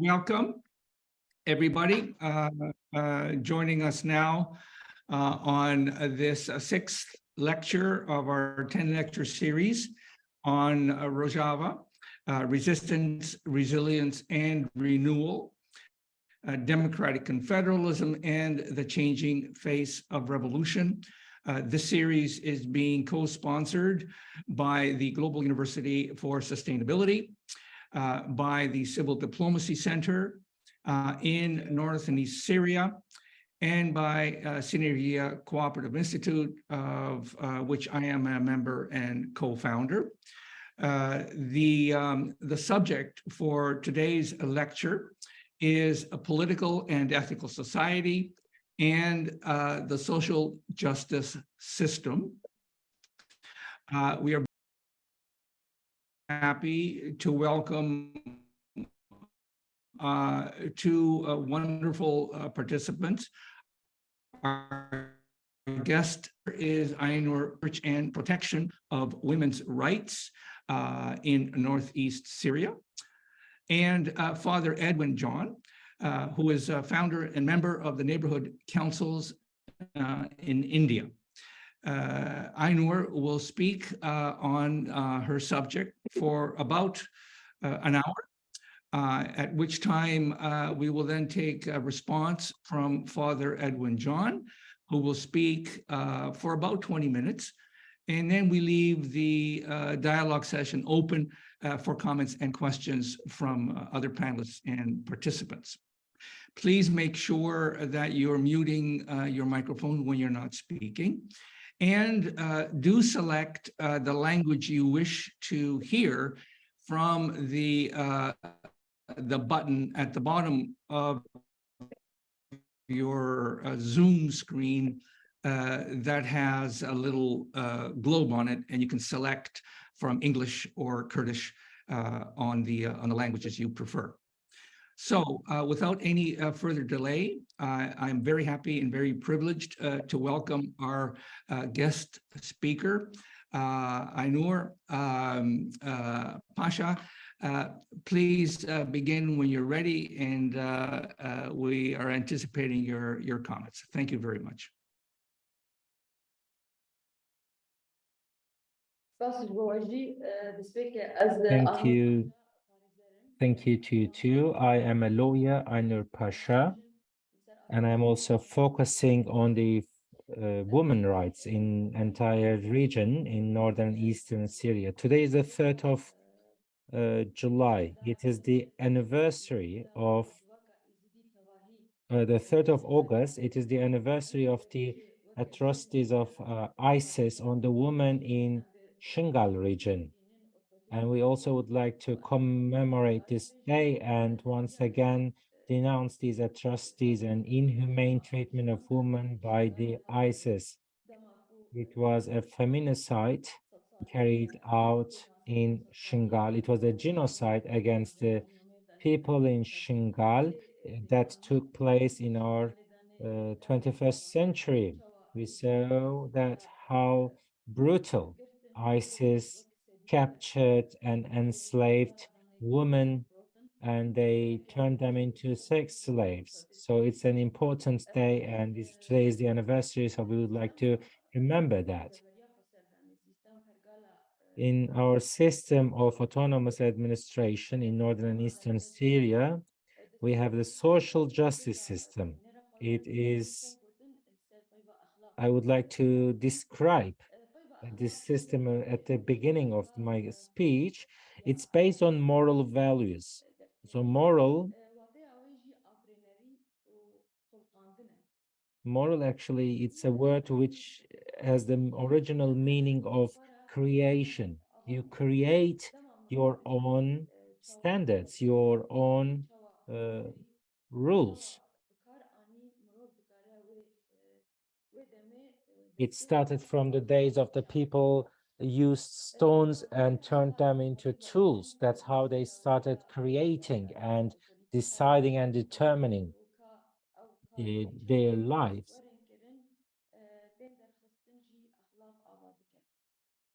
Welcome, everybody, joining us now on this sixth lecture of our 10-lecture series on Rojava, Resistance, Resilience, and Renewal, Democratic Confederalism, and the Changing Face of Revolution. This series is being co-sponsored by the Global University for Sustainability, by the Civil Diplomacy Center in North and East Syria, and by Syria Cooperative Institute, of which I am a member and co-founder. The subject for today's lecture is a political and ethical society and the social justice system. We are happy to welcome two wonderful participants. Our guest is Aynur Pasha and Protection of Women's Rights in Northeast Syria, and Father Edwin John, who is a founder and member of the neighborhood councils in India. Aynur will speak on her subject for about an hour, at which time we will then take a response from Father Edwin John, who will speak for about 20 minutes. And then we leave the dialogue session open for comments and questions from other panelists and participants. Please make sure that you're muting your microphone when you're not speaking. And do select the language you wish to hear from the button at the bottom of your Zoom screen that has a little globe on it, and you can select from English or Kurdish on the languages you prefer. So without any further delay, I'm very happy and very privileged to welcome our guest speaker, Aynur Pasha. Please begin when you're ready, and we are anticipating your comments. Thank you very much. Thank you. Thank you to you too. I am a lawyer, Aynur Pasha, and I'm also focusing on the women rights in entire region in northern eastern Syria. Today is the 3rd of July. It is the anniversary of the 3rd of August. It is the anniversary of the atrocities of ISIS on the women in Shingal region. And we also would like to commemorate this day and once again denounce these atrocities and inhumane treatment of women by the ISIS. It was a feminicide carried out in Shingal. It was a genocide against the people in Shingal that took place in our 21st century. We saw that how brutal ISIS captured and enslaved women, and they turned them into sex slaves. So it's an important day, and today is the anniversary, so we would like to remember that. In our system of autonomous administration in northern and eastern Syria, we have the social justice system. It is, I would like to describe this system at the beginning of my speech. It's based on moral values. So moral actually, it's a word which has the original meaning of creation. You create your own standards, your own rules. It started from the days of the people used stones and turned them into tools. That's how they started creating and deciding and determining their lives.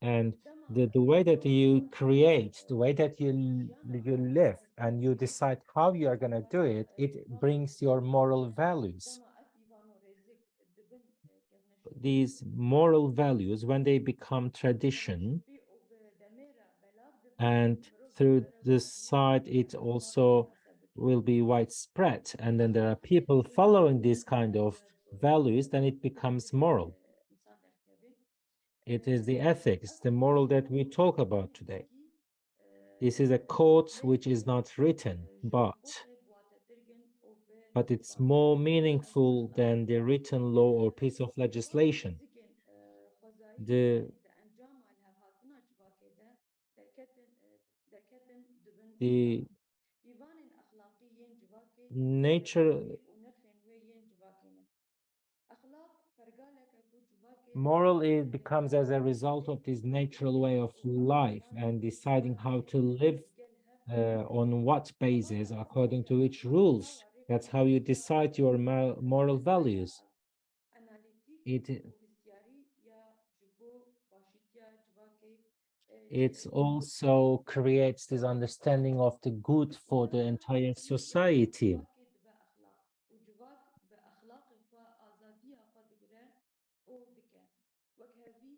And the way that you create, the way that you live and you decide how you are going to do it, it brings your moral values. These moral values, when they become tradition, and through this side, it also will be widespread. And then there are people following these kind of values, then it becomes moral. It is the ethics, the moral that we talk about today. This is a quote which is not written, but it's more meaningful than the written law or piece of legislation. The nature moral, it becomes as a result of this natural way of life and deciding how to live on what basis, according to which rules. That's how you decide your moral values. It also creates this understanding of the good for the entire society.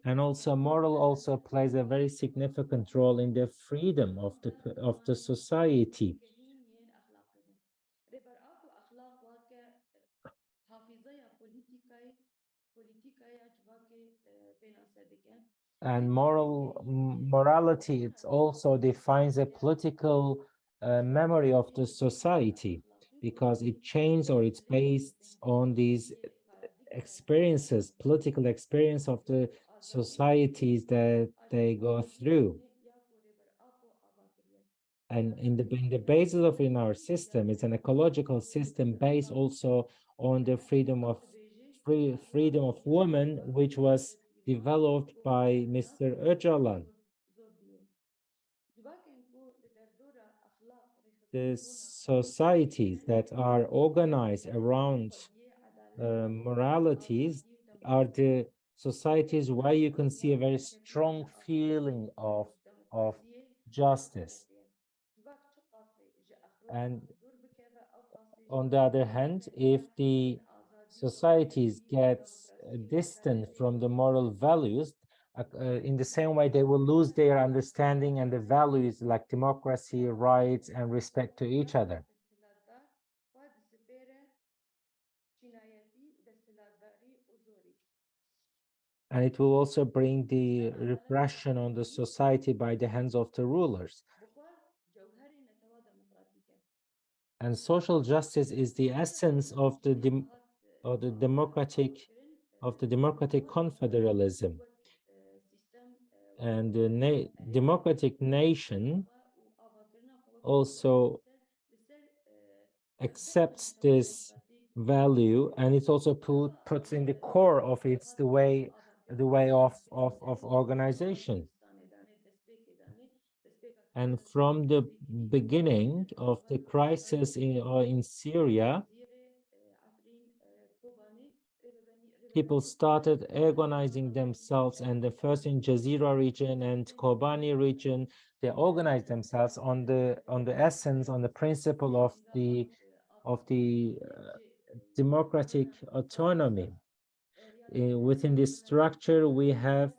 And also moral also plays a very significant role in the freedom of the society. And morality, it also defines a political memory of the society, because it changes, or it's based on these experiences, political experience of the societies that they go through. And in the basis of in our system, it's an ecological system based also on the freedom of women, which was developed by Mr. Öcalan. The societies that are organized around moralities are the societies where you can see a very strong feeling of justice. And on the other hand, if the societies get distant from the moral values, in the same way, they will lose their understanding and the values like democracy, rights, and respect to each other. And it will also bring the repression on the society by the hands of the rulers. And social justice is the essence of the democratic confederalism. And the democratic nation also accepts this value, and it's also puts in the core of its the way of organization. And from the beginning of the crisis in Syria, people started organizing themselves, and the first in Jazeera region and Kobani region, they organized themselves on the essence, on the principle of the democratic autonomy. Within this structure, we have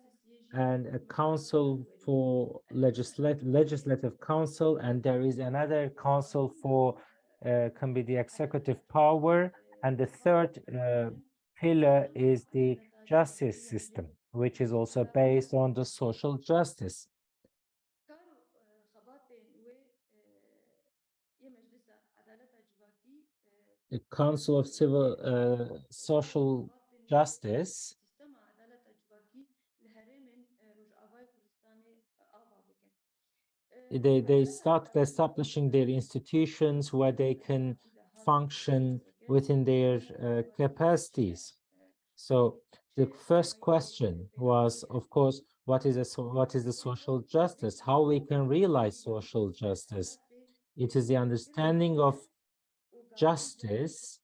a council for legislative council, and there is another council for can be the executive power, and the third pillar is the justice system, which is also based on the social justice. The Council of Civil Social Justice, they start establishing their institutions where they can function within their capacities. So the first question was, of course, what is the social justice? How we can realize social justice? It is the understanding of justice.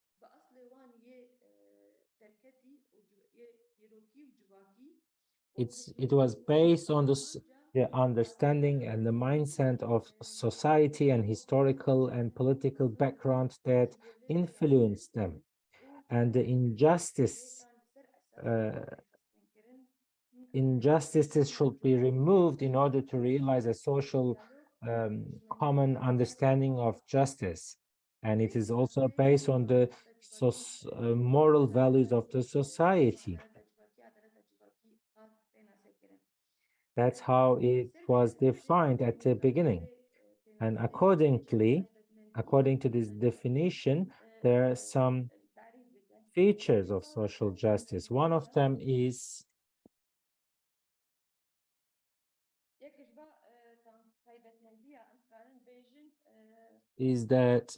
It was based on this. the understanding and the mindset of society and historical and political background that influence them. And the injustices should be removed in order to realize a social common understanding of justice. And it is also based on the moral values of the society. That's how it was defined at the beginning. And according to this definition, there are some features of social justice. One of them is that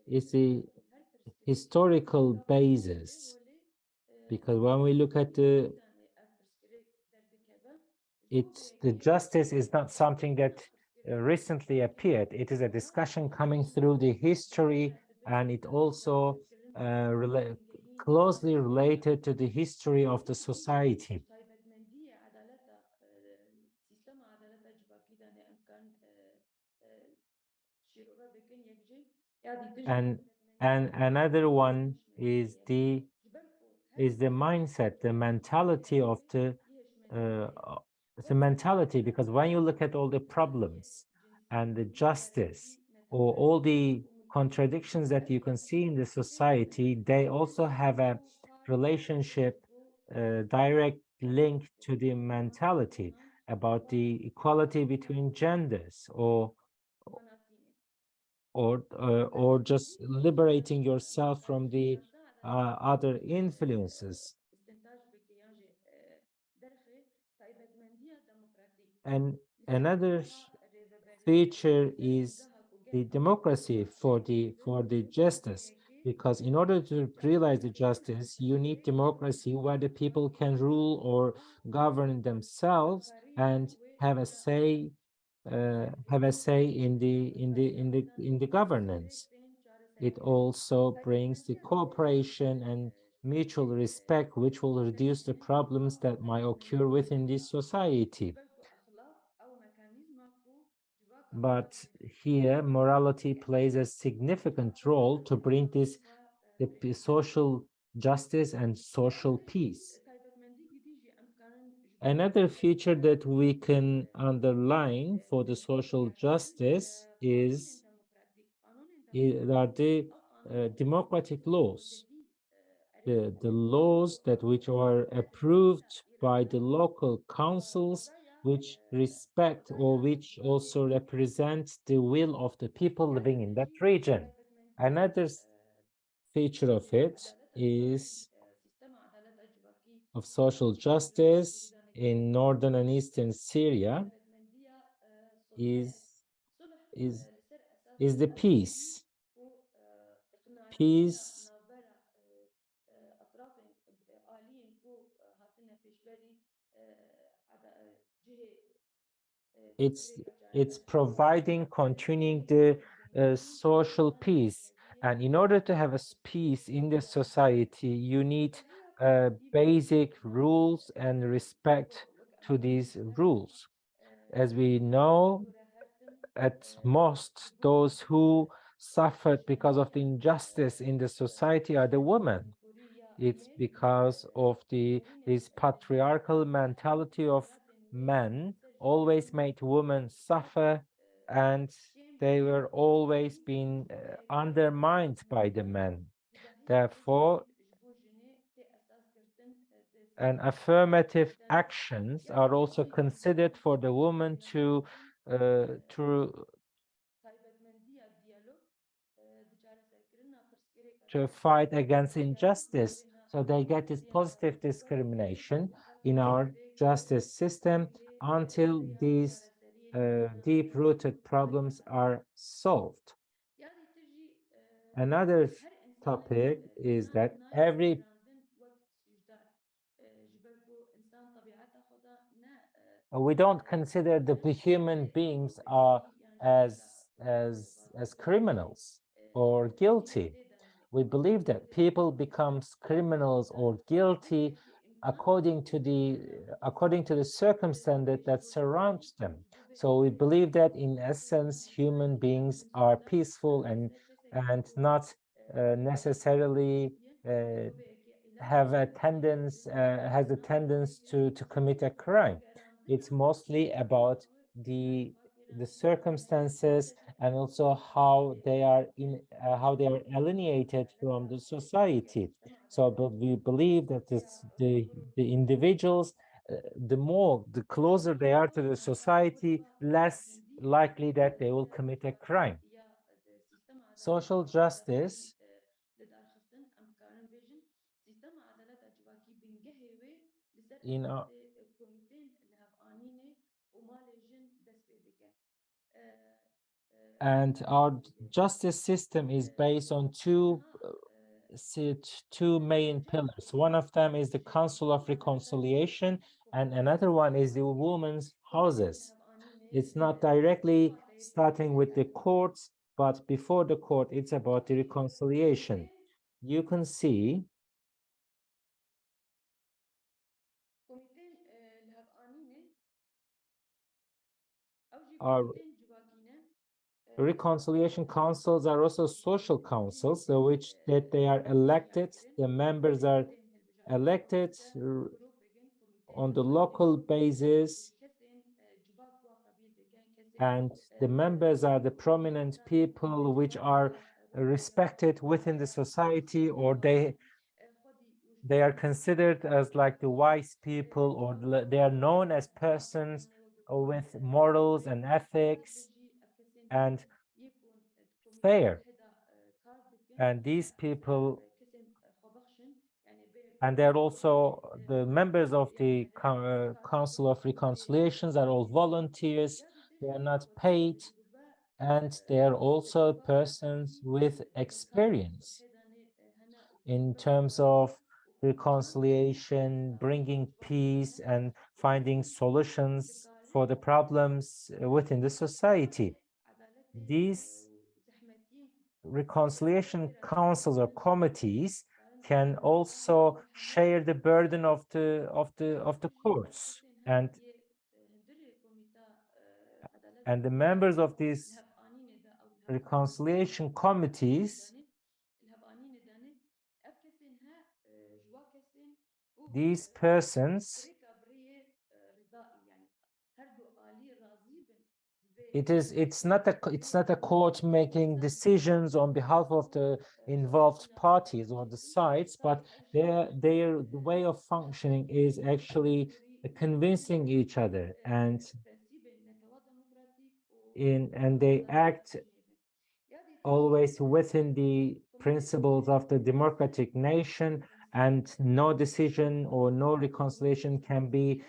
it's the historical basis, because when we look at the justice is not something that recently appeared. It is a discussion coming through the history, and it also closely related to the history of the society. And another one is the mindset, the mentality of the mentality, because when you look at all the problems and the justice or all the contradictions that you can see in the society, they also have a relationship, direct link to the mentality about the equality between genders, or just liberating yourself from the other influences. And another feature is the democracy for the justice, because in order to realize the justice, you need democracy where the people can rule or govern themselves and have a say in the governance. It also brings the cooperation and mutual respect, which will reduce the problems that might occur within this society. But here, morality plays a significant role to bring the social justice and social peace. Another feature that we can underline for the social justice are the democratic laws. The laws which are approved by the local councils, which respect or which also represent the will of the people living in that region. Another feature of it is of social justice in northern and eastern Syria is is the peace. Peace it's providing, continuing the social peace. And in order to have a peace in the society, you need basic rules and respect to these rules. As we know, at most, those who suffered because of the injustice in the society are the women. It's because of this patriarchal mentality of men always made women suffer, and they were always being undermined by the men. Therefore, and affirmative actions are also considered for the woman to fight against injustice. So they get this positive discrimination in our justice system until these deep-rooted problems are solved. Another topic is that we don't consider the human beings are as criminals or guilty. We believe that people become criminals or guilty according to the circumstances that surrounds them. So we believe that in essence, human beings are peaceful and not necessarily has a tendency to commit a crime. It's mostly about the circumstances and also how they are alienated from the society. So, but we believe that the individuals, the closer they are to the society, less likely that they will commit a crime. Social justice in our, and our justice system is based on two main pillars. One of them is the Council of Reconciliation, and another one is the women's houses. It's not directly starting with the courts, but before the court, it's about the reconciliation. You can see our reconciliation councils are also social councils, so which that they are elected. The members are elected on the local basis, and the members are the prominent people which are respected within the society, or they are considered as like the wise people, or they are known as persons with morals and ethics and fair. And these people, and they're also the members of the Council of Reconciliations, are all volunteers. They are not paid, and they are also persons with experience in terms of reconciliation, bringing peace, and finding solutions for the problems within the society. These reconciliation councils or committees can also share the burden of the courts, and the members of these reconciliation committees, these persons, it's not a court making decisions on behalf of the involved parties or the sides, but their way of functioning is actually convincing each other, and they act always within the principles of the democratic nation, and no decision or no reconciliation can be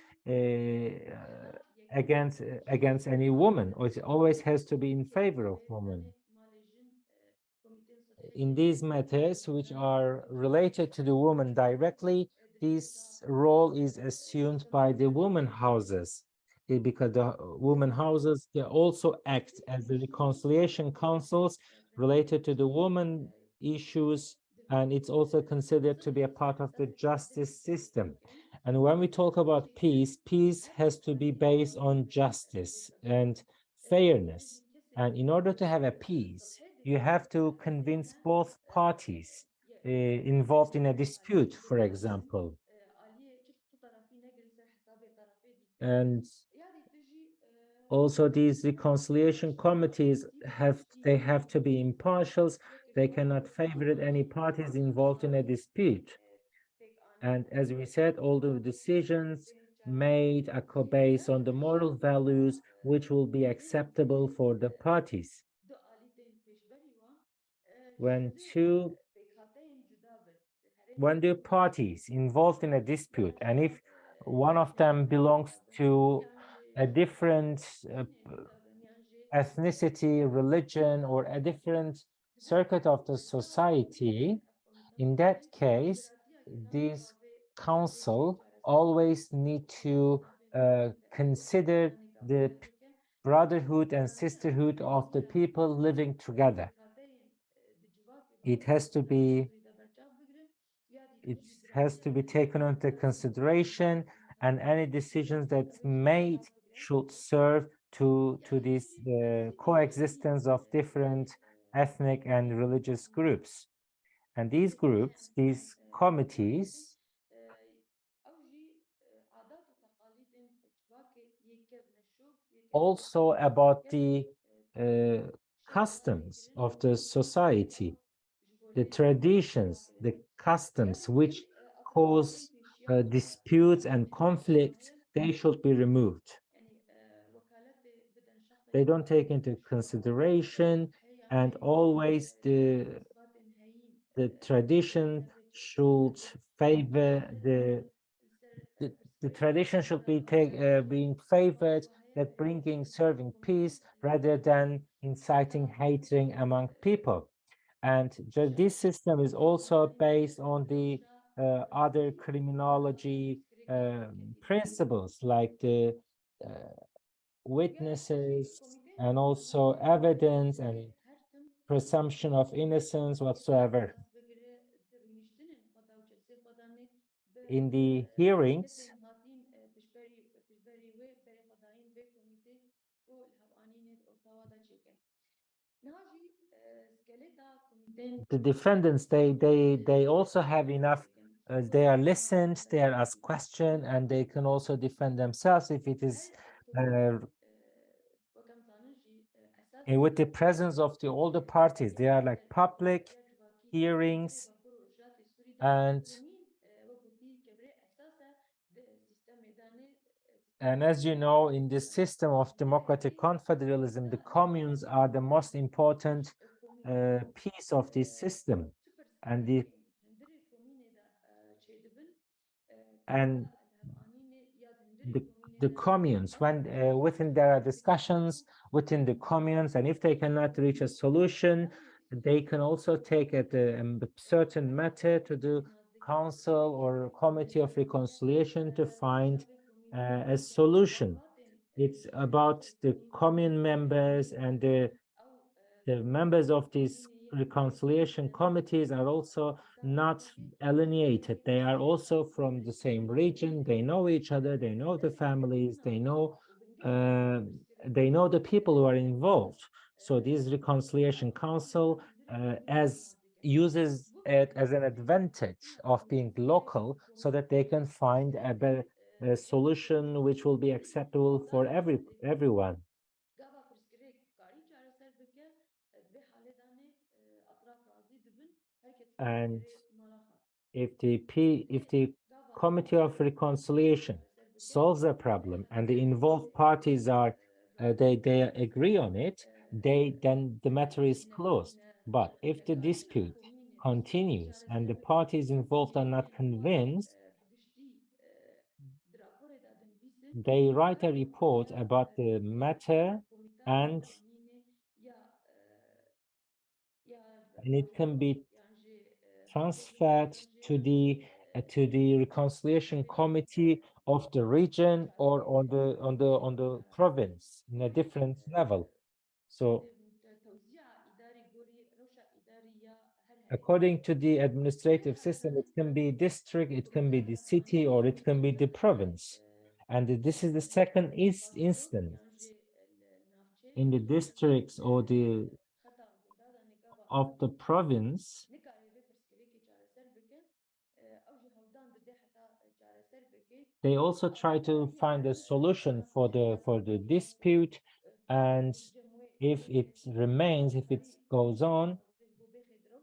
against any woman, or it always has to be in favor of women. In these matters which are related to the woman directly, this role is assumed by the women houses, because the women houses, they also act as the reconciliation councils related to the woman issues, and it's also considered to be a part of the justice system. And when we talk about peace, peace has to be based on justice and fairness. And in order to have a peace, you have to convince both parties involved in a dispute, for example. And also these reconciliation committees have to be impartial. They cannot favor any parties involved in a dispute. And as we said, all the decisions made are based on the moral values which will be acceptable for the parties. When the parties involved in a dispute, and if one of them belongs to a different ethnicity, religion, or a different circuit of the society, in that case, this council always need to consider the brotherhood and sisterhood of the people living together. It has to be it has to be taken into consideration, and any decisions that made should serve to this coexistence of different ethnic and religious groups. And these groups, these committees, also about the customs of the society, the traditions, the customs which cause disputes and conflicts, they should be removed. They don't take into consideration, and always the tradition should favor the tradition should be being favored, that bringing serving peace rather than inciting hatred among people. And this system is also based on the other criminology principles, like the witnesses and also evidence and presumption of innocence whatsoever. In the hearings, the defendants, they also have enough, they are listened, they are asked questions, and they can also defend themselves if it is with the presence of the older parties. They are like public hearings, and as you know, in this system of democratic confederalism, the communes are the most important piece of this system, and the communes, when within their discussions within the communes, and if they cannot reach a solution, they can also take a certain matter to the council or committee of reconciliation to find a solution. It's about the commune members, and the members of these reconciliation committees are also not alienated. They are also from the same region. They know each other. They know the families. They know the people who are involved. So this reconciliation council as uses it as an advantage of being local, so that they can find a better solution which will be acceptable for everyone. And if the committee of reconciliation solves a problem and the involved parties are they agree on it, then the matter is closed. But if the dispute continues and the parties involved are not convinced, they write a report about the matter, and it can be transferred to the reconciliation committee of the region or on the province in a different level. So according to the administrative system, it can be district, it can be the city, or it can be the province. And this is the second instance in the districts or the of the province. They also try to find a solution for the dispute, and if it remains, if it goes on,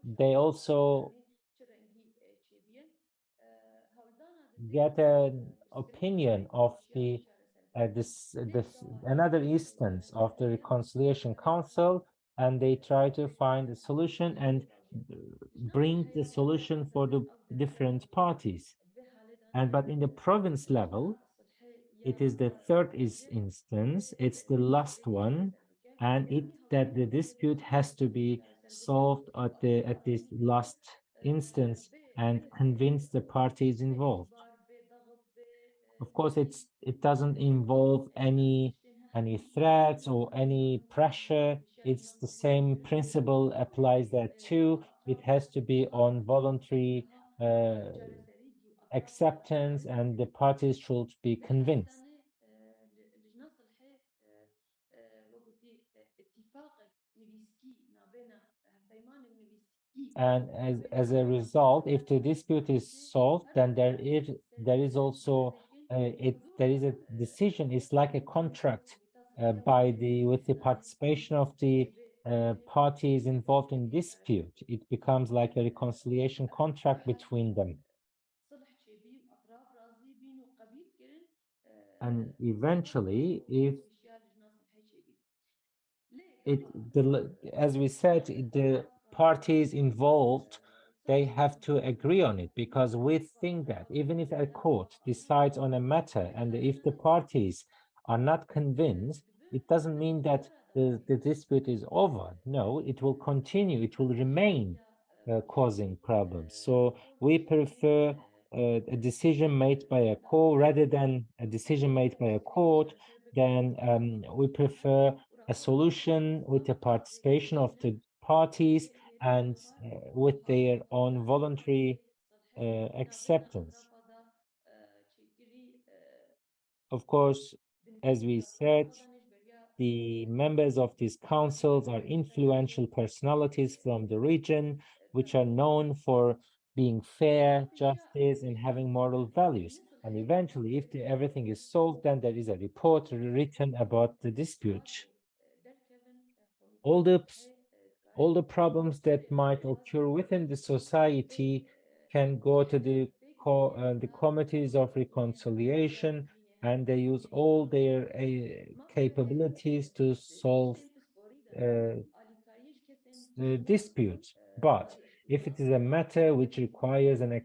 they also get an opinion of this another instance of the reconciliation council, and they try to find a solution and bring the solution for the different parties. But in the province level, it is the third instance, it's the last one, and that the dispute has to be solved at this last instance and convince the parties involved. Of course, it doesn't involve any threats or any pressure. It's the same principle applies there too. It has to be on voluntary acceptance, and the parties should be convinced. And as a result, if the dispute is solved, then there is also there is a decision. It's like a contract with the participation of the parties involved in dispute. It becomes like a reconciliation contract between them. And eventually, if as we said, the parties involved, they have to agree on it, because we think that even if a court decides on a matter and if the parties are not convinced, it doesn't mean that the dispute is over. No, it will continue, it will remain causing problems. So we prefer a decision made by a court rather than a decision made by a court. Then we prefer a solution with the participation of the parties and with their own voluntary acceptance. Of course, as we said, the members of these councils are influential personalities from the region, which are known for being fair, justice, and having moral values. And eventually, if everything is solved, then there is a report written about the dispute. All the problems that might occur within the society can go to the committees of reconciliation, and they use all their capabilities to solve disputes. But if it is a matter which requires an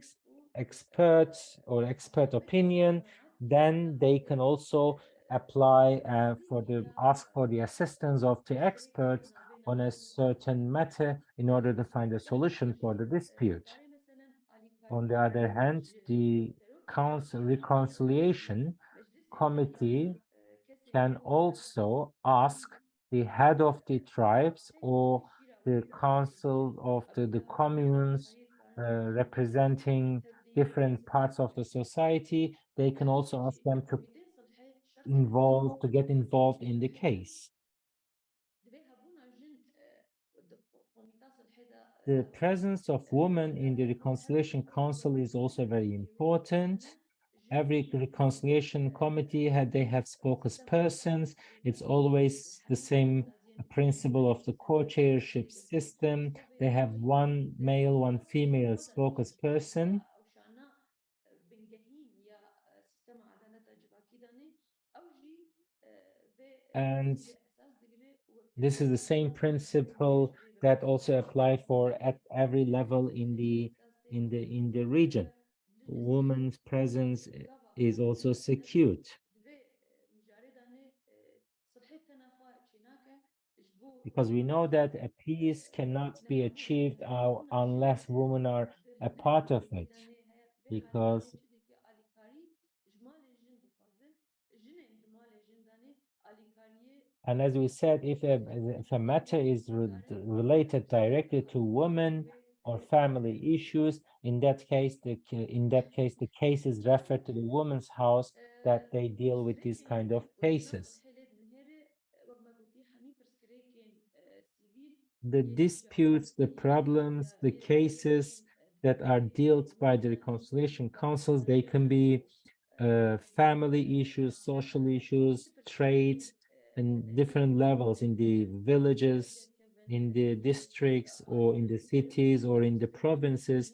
expert or expert opinion, then they can also apply ask for the assistance of the experts on a certain matter in order to find a solution for the dispute. On the other hand, the council reconciliation committee can also ask the head of the tribes or the council of the communes representing different parts of the society. They can also ask them to get involved in the case. The presence of women in the Reconciliation Council is also very important. Every reconciliation committee they have spokespersons. It's always the same principle of the co-chairship system. They have one male, one female spokesperson. And this is the same principle that also apply for at every level in the region. Women's presence is also secured, because we know that a peace cannot be achieved unless women are a part of it, because and as we said, if a matter is related directly to women or family issues, in that case the case is referred to the women's house that they deal with these kind of cases. The disputes, the problems, the cases that are dealt by the reconciliation councils, they can be family issues, social issues, trades, and different levels in the villages, in the districts, or in the cities, or in the provinces.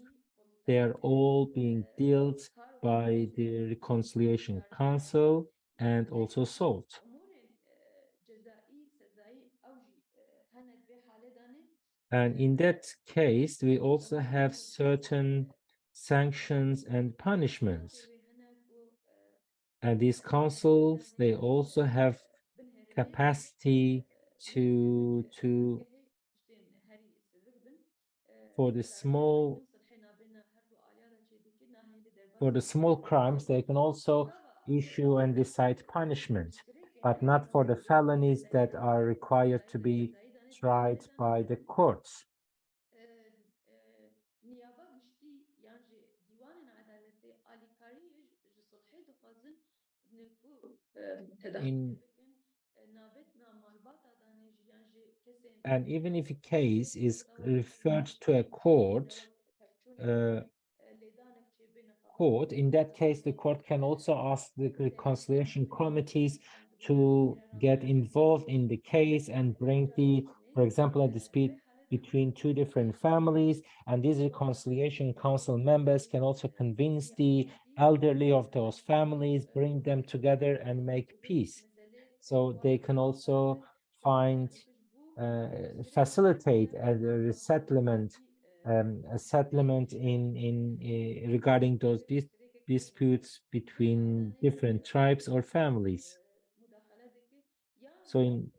They are all being dealt by the reconciliation council and also solved. And in that case, we also have certain sanctions and punishments. And these councils, they also have capacity for the small crimes, they can also issue and decide punishment, but not for the felonies that are required to be tried by the courts. in and even if a case is referred to a uh, court, in that case, the court can also ask the reconciliation committees to get involved in the case and bring for example, a dispute between two different families, and these reconciliation council members can also convince the elderly of those families, bring them together and make peace. So they can also find facilitate a resettlement, a settlement in regarding those disputes between different tribes or families. So in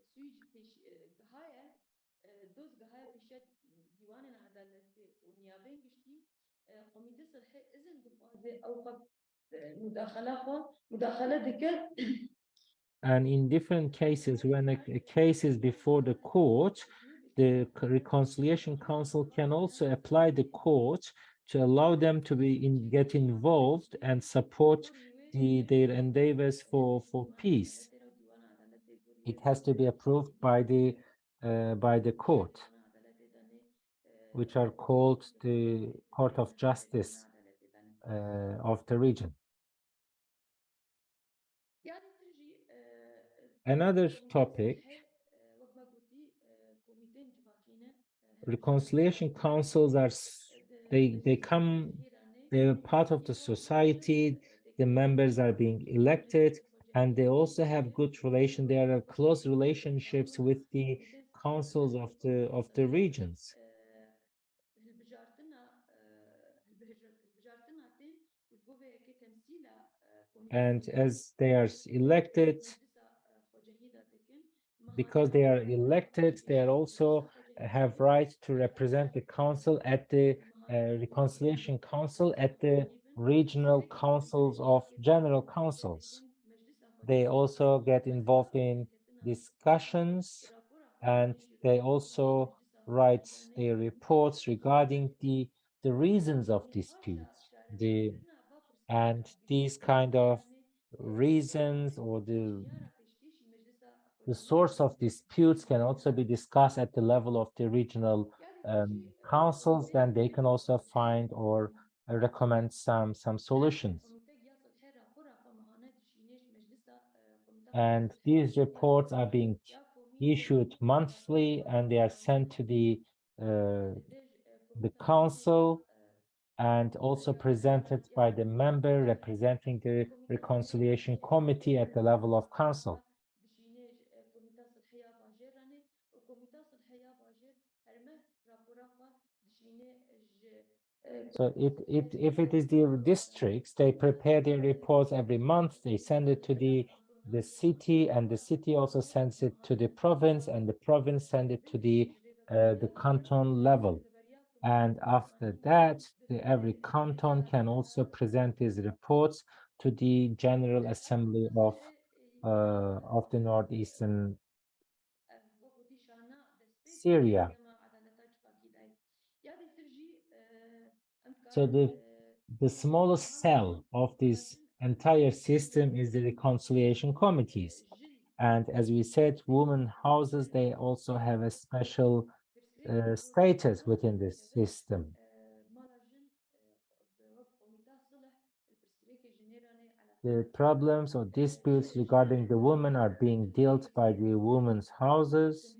and in different cases, when a case is before the court, the reconciliation council can also apply the court to allow them to get involved and support their endeavors for peace. It has to be approved by the court, which are called the Court of Justice of the region. Another topic, reconciliation councils are they're part of the society, the members are being elected, and they also have good relation. There are close relationships with the councils of the regions. And as they are elected, because they are elected, they are also have right to represent the council at the reconciliation council at the regional councils of general councils. They also get involved in discussions, and they also write their reports regarding the reasons of disputes, and these kind of reasons or the source of disputes can also be discussed at the level of the regional councils. Then they can also find or recommend some solutions. And these reports are being issued monthly, and they are sent to the council, and also presented by the member representing the reconciliation committee at the level of council. So if it is the districts, they prepare their reports every month, they send it to the city, and the city also sends it to the province, and the province sends it to the canton level. And after that, every canton can also present his reports to the General Assembly of the Northeastern Syria. So the smallest cell of this entire system is the reconciliation committees. And as we said, women houses, they also have a special status within this system. The problems or disputes regarding the women are being dealt by the women's houses.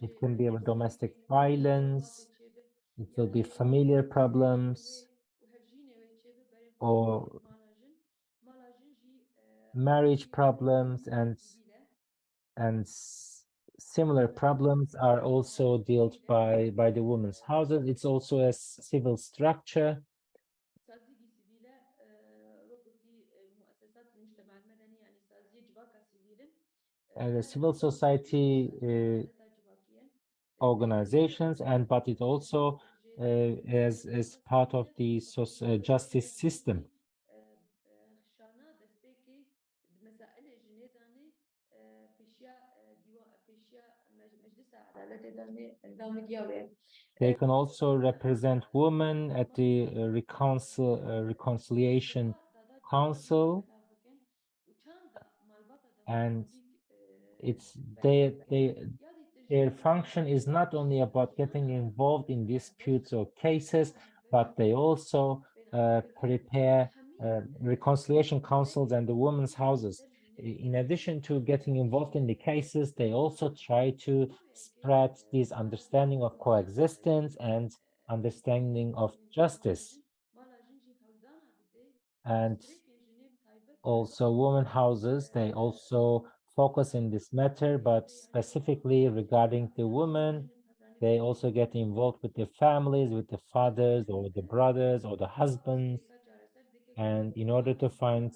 It can be domestic violence, it will be familiar problems, or marriage problems, and similar problems are also dealt by the women's houses. It's also a civil structure. The civil society organizations, but it also as part of the justice system. They can also represent women at the Reconciliation Council, and it's their function is not only about getting involved in disputes or cases, but they also prepare reconciliation councils and the women's houses. In addition to getting involved in the cases, they also try to spread this understanding of coexistence and understanding of justice. And also women houses, they also focus in this matter, but specifically regarding the women, they also get involved with the families, with the fathers or the brothers or the husbands. And in order to find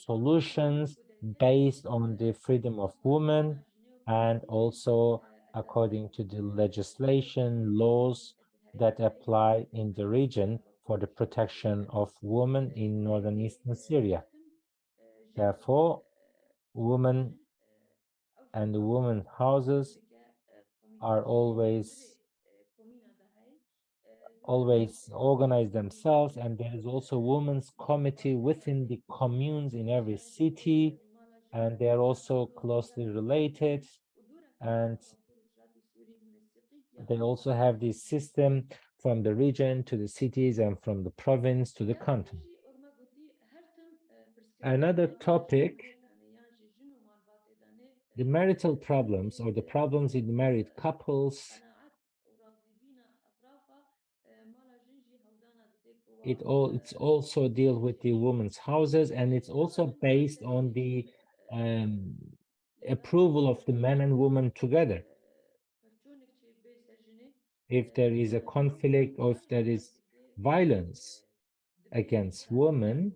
solutions based on the freedom of women and also according to the legislation, laws that apply in the region for the protection of women in northern eastern Syria. Therefore, women and the women houses are always organize themselves, and there is also women's committee within the communes in every city, and they are also closely related, and they also have this system from the region to the cities and from the province to the country. Another topic, the marital problems or the problems in married couples. It's also deal with the women's houses, and it's also based on the approval of the men and women together. If there is a conflict or if there is violence against women,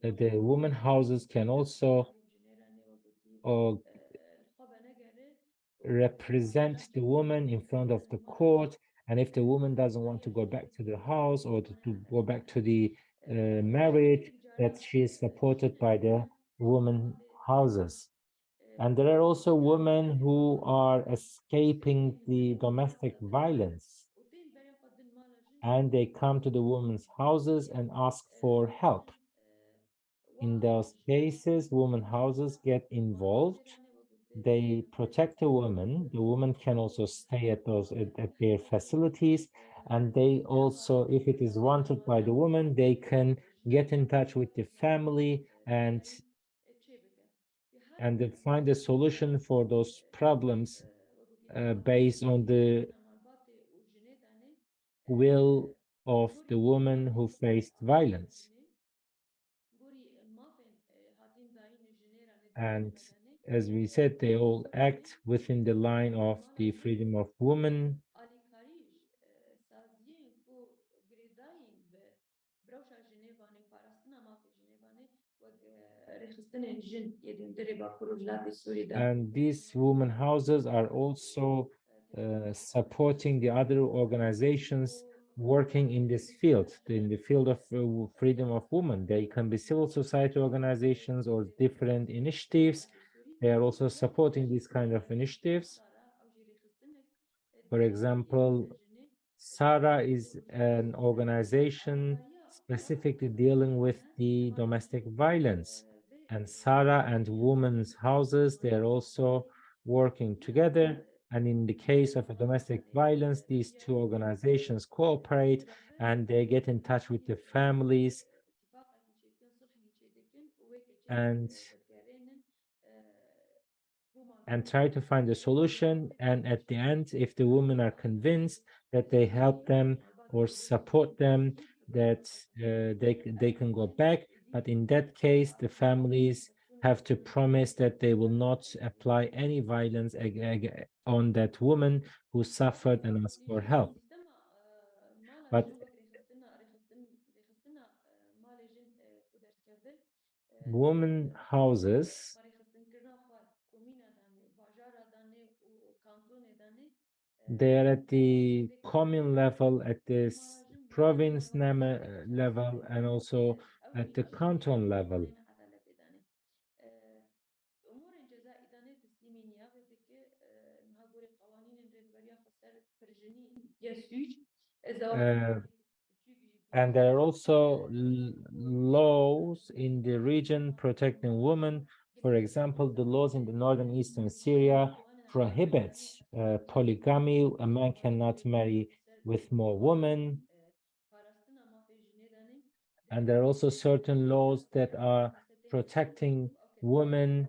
the women houses can also represent the woman in front of the court, and if the woman doesn't want to go back to the house or to go back to the marriage, that she is supported by the women houses. And there are also women who are escaping the domestic violence, and they come to the women's houses and ask for help. In those cases, women houses get involved. They protect the woman. The woman can also stay at their facilities, and they also, if it is wanted by the woman, they can get in touch with the family and they find a solution for those problems based on the will of the woman who faced violence. And as we said, they all act within the line of the freedom of women. And these women houses are also supporting the other organizations working in this field, in the field of freedom of women. They can be civil society organizations or different initiatives. They are also supporting these kind of initiatives. For example, SARA is an organization specifically dealing with the domestic violence. And SARA and women's houses, they're also working together. And in the case of a domestic violence, these two organizations cooperate and they get in touch with the families and try to find a solution. And at the end, if the women are convinced that they help them or support them, that they can go back. But in that case, the families have to promise that they will not apply any violence on that woman who suffered and asked for help. But women houses, they are at the commune level, at this province level, and also at the canton level. And there are also laws in the region protecting women. For example, the laws in the northern eastern Syria prohibits polygamy. A man cannot marry with more women. And there are also certain laws that are protecting women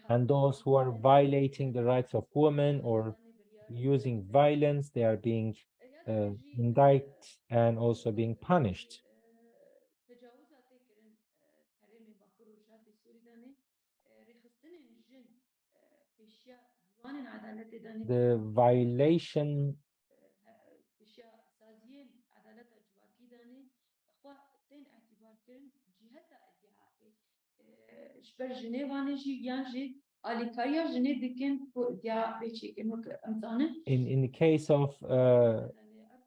and those who are violating the rights of women or using violence, they are being indicted and also being punished. The violation in the case of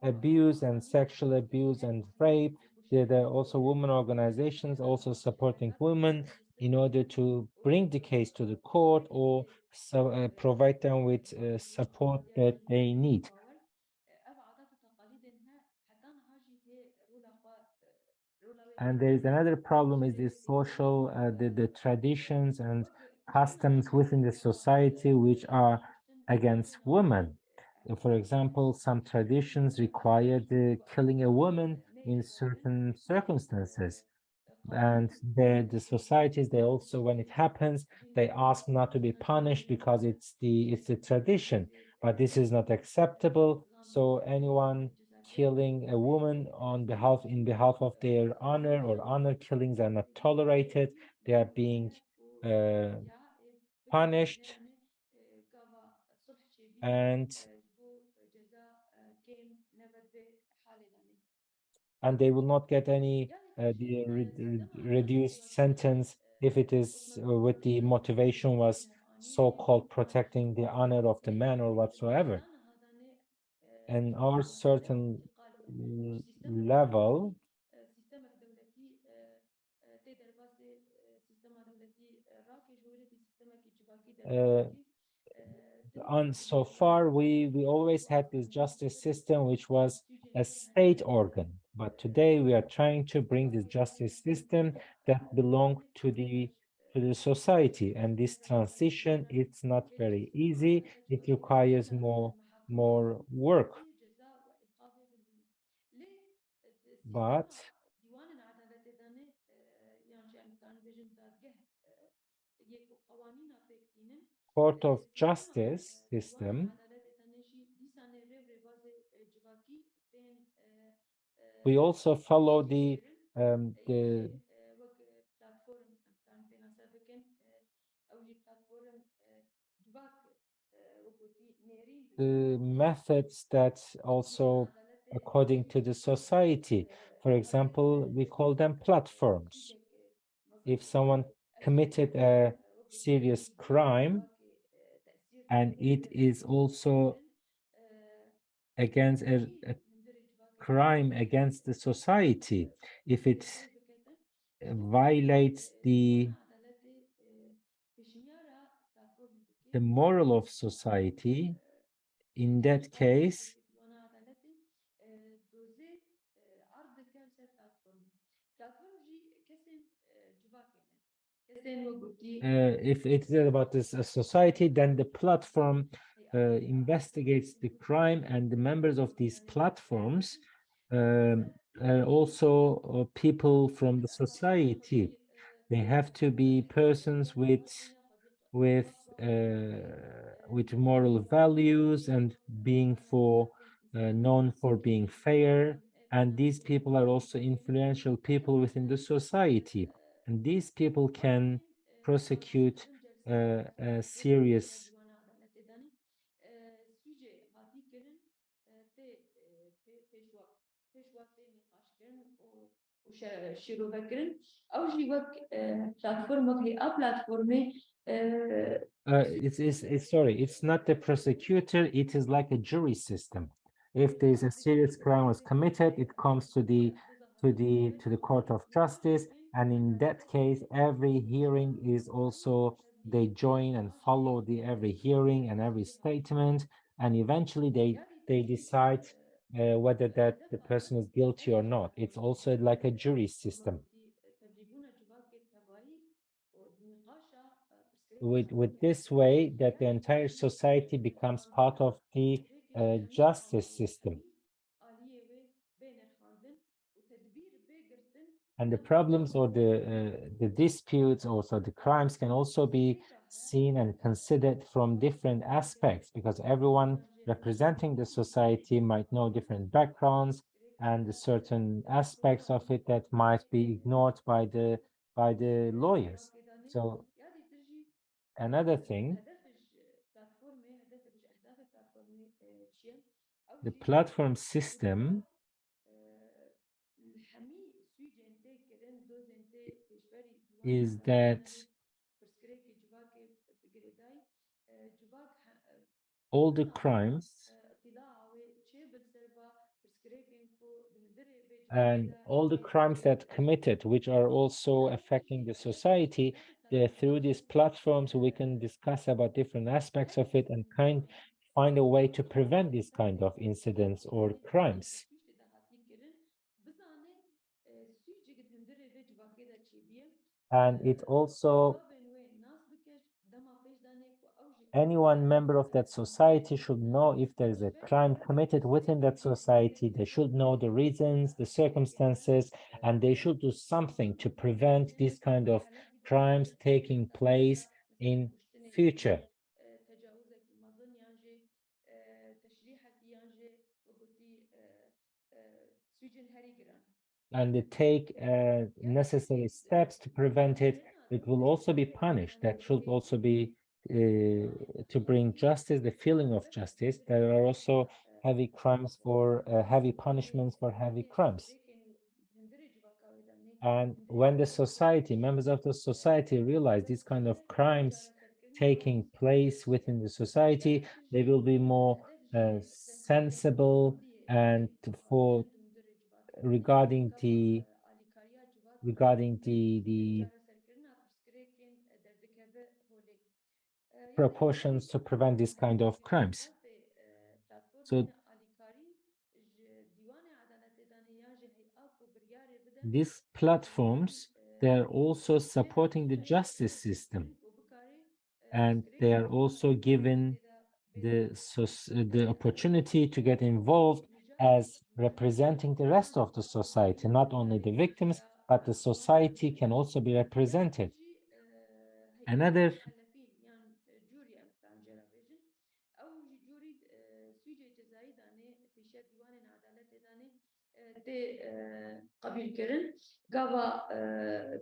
abuse and sexual abuse and rape, there are also women organizations also supporting women in order to bring the case to the court or provide them with support that they need. And there is another problem is the social, the traditions and customs within the society which are against women. For example, some traditions require the killing a woman in certain circumstances. And the societies, they also, when it happens, they ask not to be punished because it's the tradition, but this is not acceptable. So anyone killing a woman in behalf of their honor or honor killings are not tolerated. They are being punished, and they will not get any reduced sentence if it is with the motivation was so-called protecting the honor of the man or whatsoever. And our certain level, so far we always had this justice system which was a state organ, but today we are trying to bring this justice system that belong to the society, and this transition, it's not very easy. It requires more work, but court of justice system, we also follow the methods that also according to the society. For example, we call them platforms. If someone committed a serious crime and it is also against a crime against the society, if it violates the moral of society, in that case if it's about this society, then the platform investigates the crime, and the members of these platforms also people from the society. They have to be persons with moral values and being known for being fair. And these people are also influential people within the society. And these people can prosecute a serious it's sorry, it's not the prosecutor, it is like a jury system. If there's a serious crime was committed, it comes to the court of justice, and in that case every hearing is also, they join and follow the every hearing and every statement, and eventually they decide whether that the person is guilty or not. It's also like a jury system. With this way, that the entire society becomes part of the justice system. And the problems or the disputes, also the crimes, can also be seen and considered from different aspects, because everyone representing the society might know different backgrounds and certain aspects of it that might be ignored by the lawyers. So another thing, the platform system is that all the crimes and all the crimes that committed, which are also affecting the society, through these platforms, we can discuss about different aspects of it and find a way to prevent these kind of incidents or crimes. And it also, anyone member of that society should know if there's a crime committed within that society. They should know the reasons, the circumstances, and they should do something to prevent these kind of crimes taking place in future. And they take necessary steps to prevent it. It will also be punished. That should also be to bring justice, the feeling of justice. There are also heavy crimes for heavy punishments for heavy crimes. And when the society, members of the society realize these kind of crimes taking place within the society, they will be more sensible and for regarding the proportions to prevent this kind of crimes. So these platforms, they're also supporting the justice system, and they are also given the opportunity to get involved as representing the rest of the society, not only the victims, but the society can also be represented. Another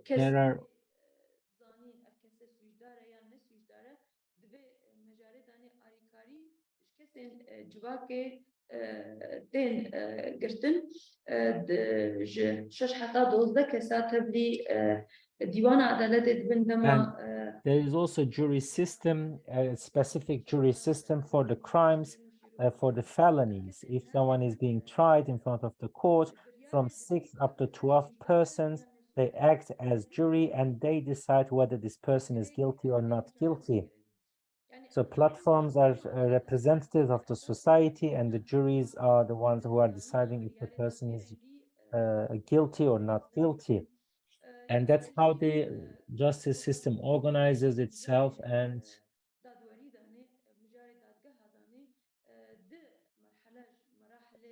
there are and there is also jury system, a specific jury system for the crimes, for the felonies. If someone is being tried in front of the court, from 6 up to 12 persons, they act as jury and they decide whether this person is guilty or not guilty. So platforms are representatives of the society, and the juries are the ones who are deciding if the person is guilty or not guilty. And that's how the justice system organizes itself. And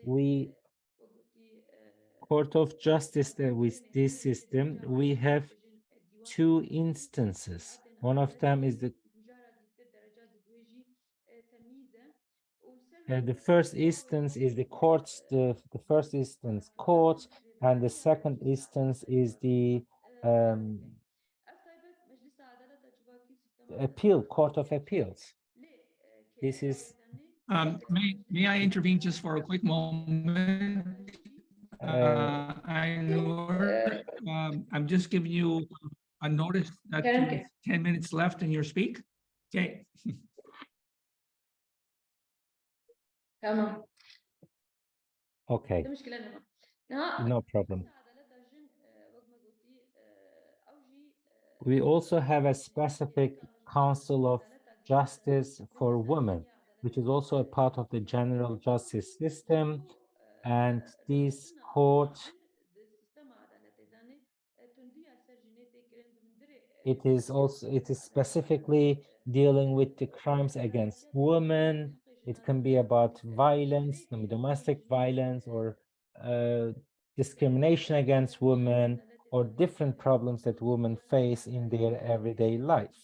we, Court of Justice, with this system, we have two instances. One of them is the first instance is the courts, the first instance court, and the second instance is the Court of Appeals. This is may I intervene just for a quick moment? Aynur, I'm just giving you a notice that you 10 minutes left in your speak. Okay. okay, no problem. We also have a specific Council of Justice for Women. which is also a part of the general justice system. And this court, it is specifically dealing with the crimes against women. It can be about violence, domestic violence, or discrimination against women, or different problems that women face in their everyday life.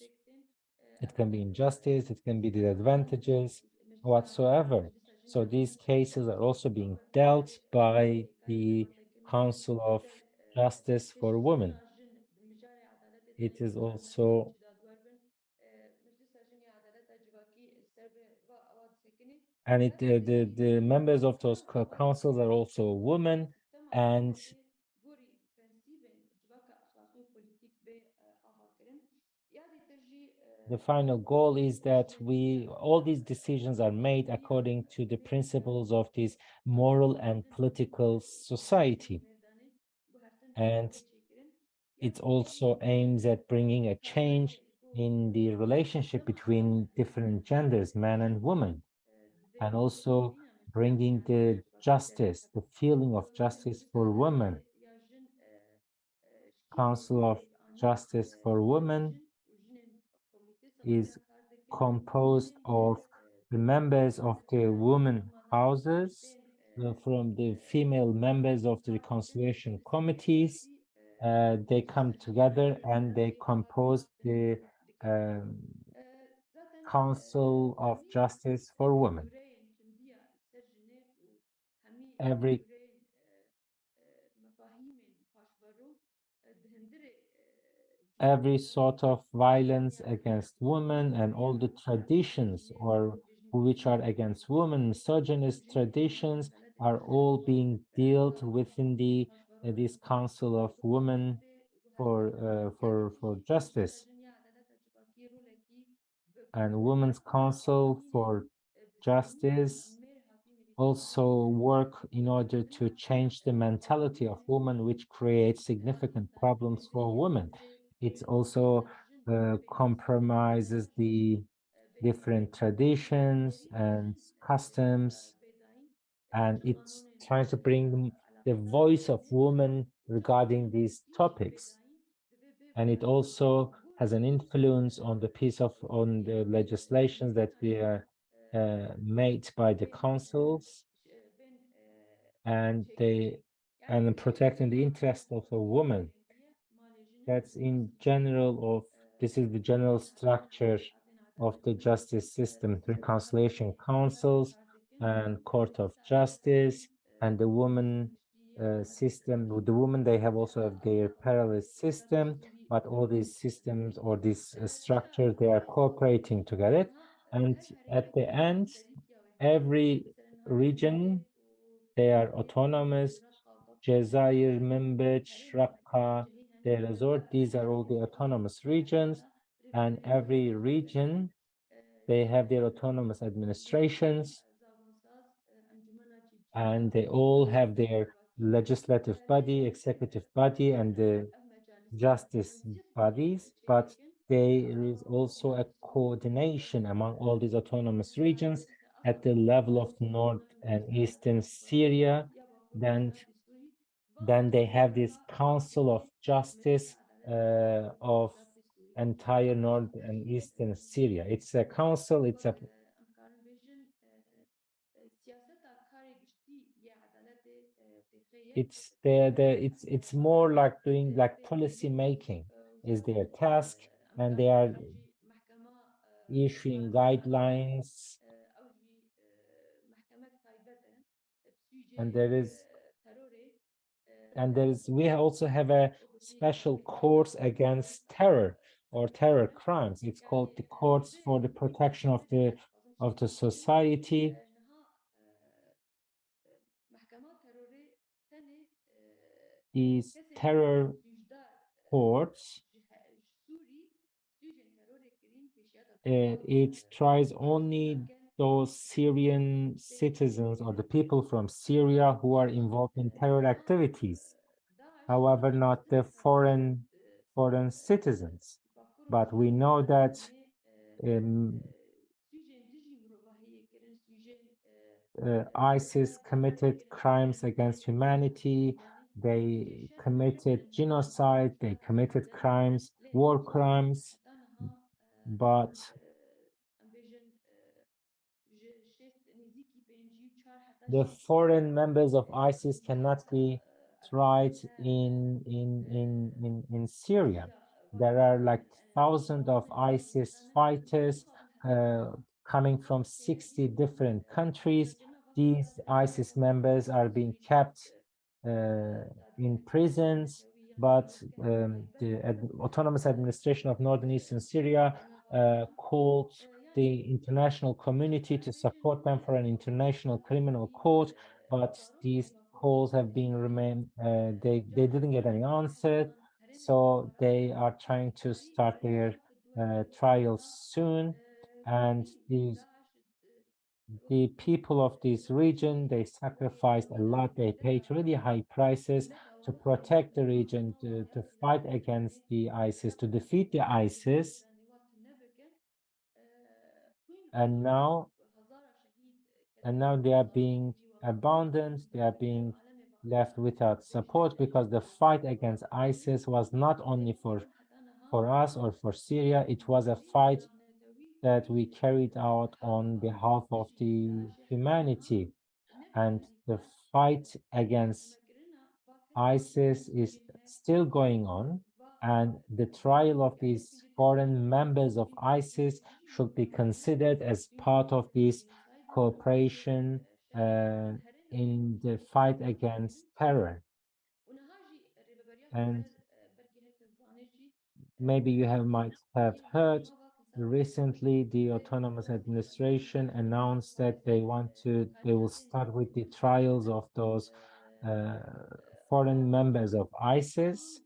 It can be injustice, it can be disadvantages, whatsoever. So these cases are also being dealt by the Council of Justice for Women. It is also and the members of those councils are also women, and the final goal is that all these decisions are made according to the principles of this moral and political society. And it also aims at bringing a change in the relationship between different genders, man and woman, and also bringing the justice, the feeling of justice for women. Council of Justice for Women is composed of the members of the women houses, from the female members of the reconciliation committees. They come together and they compose the um, Council of Justice for Women. Every sort of violence against women and all the traditions or which are against women, misogynist traditions, are all being dealt within the this Council of Women for Justice and Women's Council for Justice also work in order to change the mentality of women, which creates significant problems for women. It also compromises the different traditions and customs, and it tries to bring the voice of women regarding these topics. And it also has an influence on the legislations that we are made by the councils, and protecting the interest of a woman. That's in general of this is the general structure of the justice system: reconciliation councils and court of justice, and the woman system. With the women, they have also have their parallel system, but all these systems or these structures, they are cooperating together. And at the end, every region, they are autonomous. Jazair, Manbij, Raqqa, Deir ez-Zor, these are all the autonomous regions, and every region, they have their autonomous administrations, and they all have their legislative body, executive body, and the justice bodies, but there is also a coordination among all these autonomous regions at the level of North and Eastern Syria. Then they have this Council of Justice of entire North and Eastern Syria. It's a council, it's more like doing like policy making is their task, and they are issuing guidelines, and we also have a special courts against terror or terror crimes. It's called the Courts for the Protection of the Society. These terror courts, it tries only those Syrian citizens or the people from Syria who are involved in terror activities. However, not the foreign citizens. But we know that ISIS committed crimes against humanity, they committed genocide, they committed crimes, war crimes, but the foreign members of ISIS cannot be tried in Syria. There are like thousands of ISIS fighters coming from 60 different countries. These ISIS members are being kept in prisons, but the autonomous administration of northern eastern Syria called the international community to support them for an international criminal court, but these calls have been they didn't get any answer, so they are trying to start their trials soon, and the people of this region, they sacrificed a lot, they paid really high prices to protect the region, to fight against the ISIS, to defeat the ISIS. And now they are being abandoned, they are being left without support, because the fight against ISIS was not only for us or for Syria, it was a fight that we carried out on behalf of the humanity. And the fight against ISIS is still going on, and the trial of these foreign members of ISIS should be considered as part of this cooperation in the fight against terror. And maybe you might have heard recently the autonomous administration announced that they will start with the trials of those foreign members of ISIS.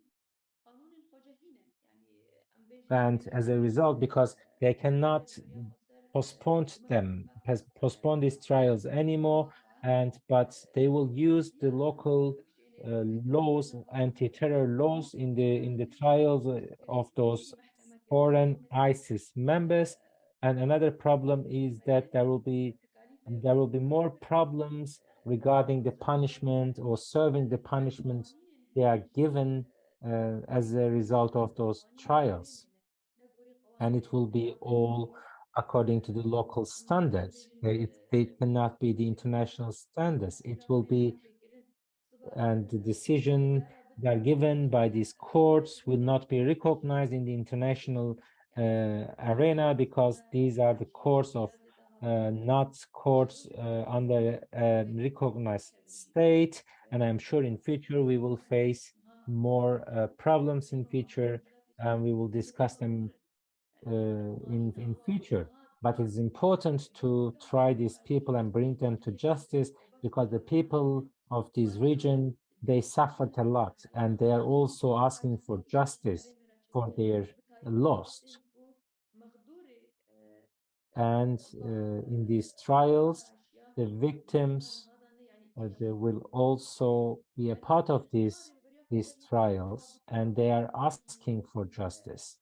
And as a result, because they cannot postpone these trials anymore, but they will use the local laws, anti-terror laws in the trials of those foreign ISIS members. And another problem is that there will be more problems regarding the punishment or serving the punishment they are given as a result of those trials. And it will be all according to the local standards. They cannot be the international standards. It will be, and the decision that are given by these courts will not be recognized in the international arena, because these are the courts of not courts under a recognized state. And I'm sure in future we will face more problems in future, and we will discuss them in future. But it's important to try these people and bring them to justice, because the people of this region, they suffered a lot, and they are also asking for justice for their loss. And in these trials, the victims they will also be a part of these trials, and they are asking for justice.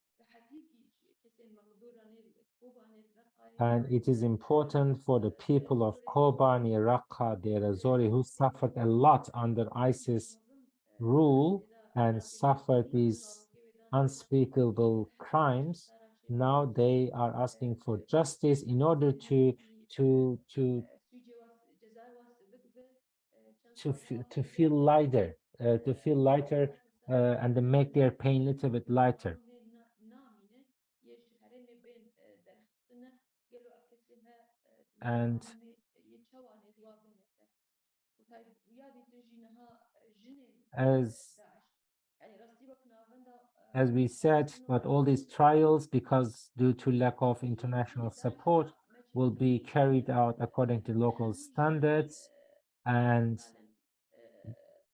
And it is important for the people of Kobani, Raqqa, Deir ez-Zor, who suffered a lot under ISIS rule and suffered these unspeakable crimes. Now they are asking for justice in order to feel lighter, and to make their pain a little bit lighter. And as we said, but all these trials, because due to lack of international support, will be carried out according to local standards. And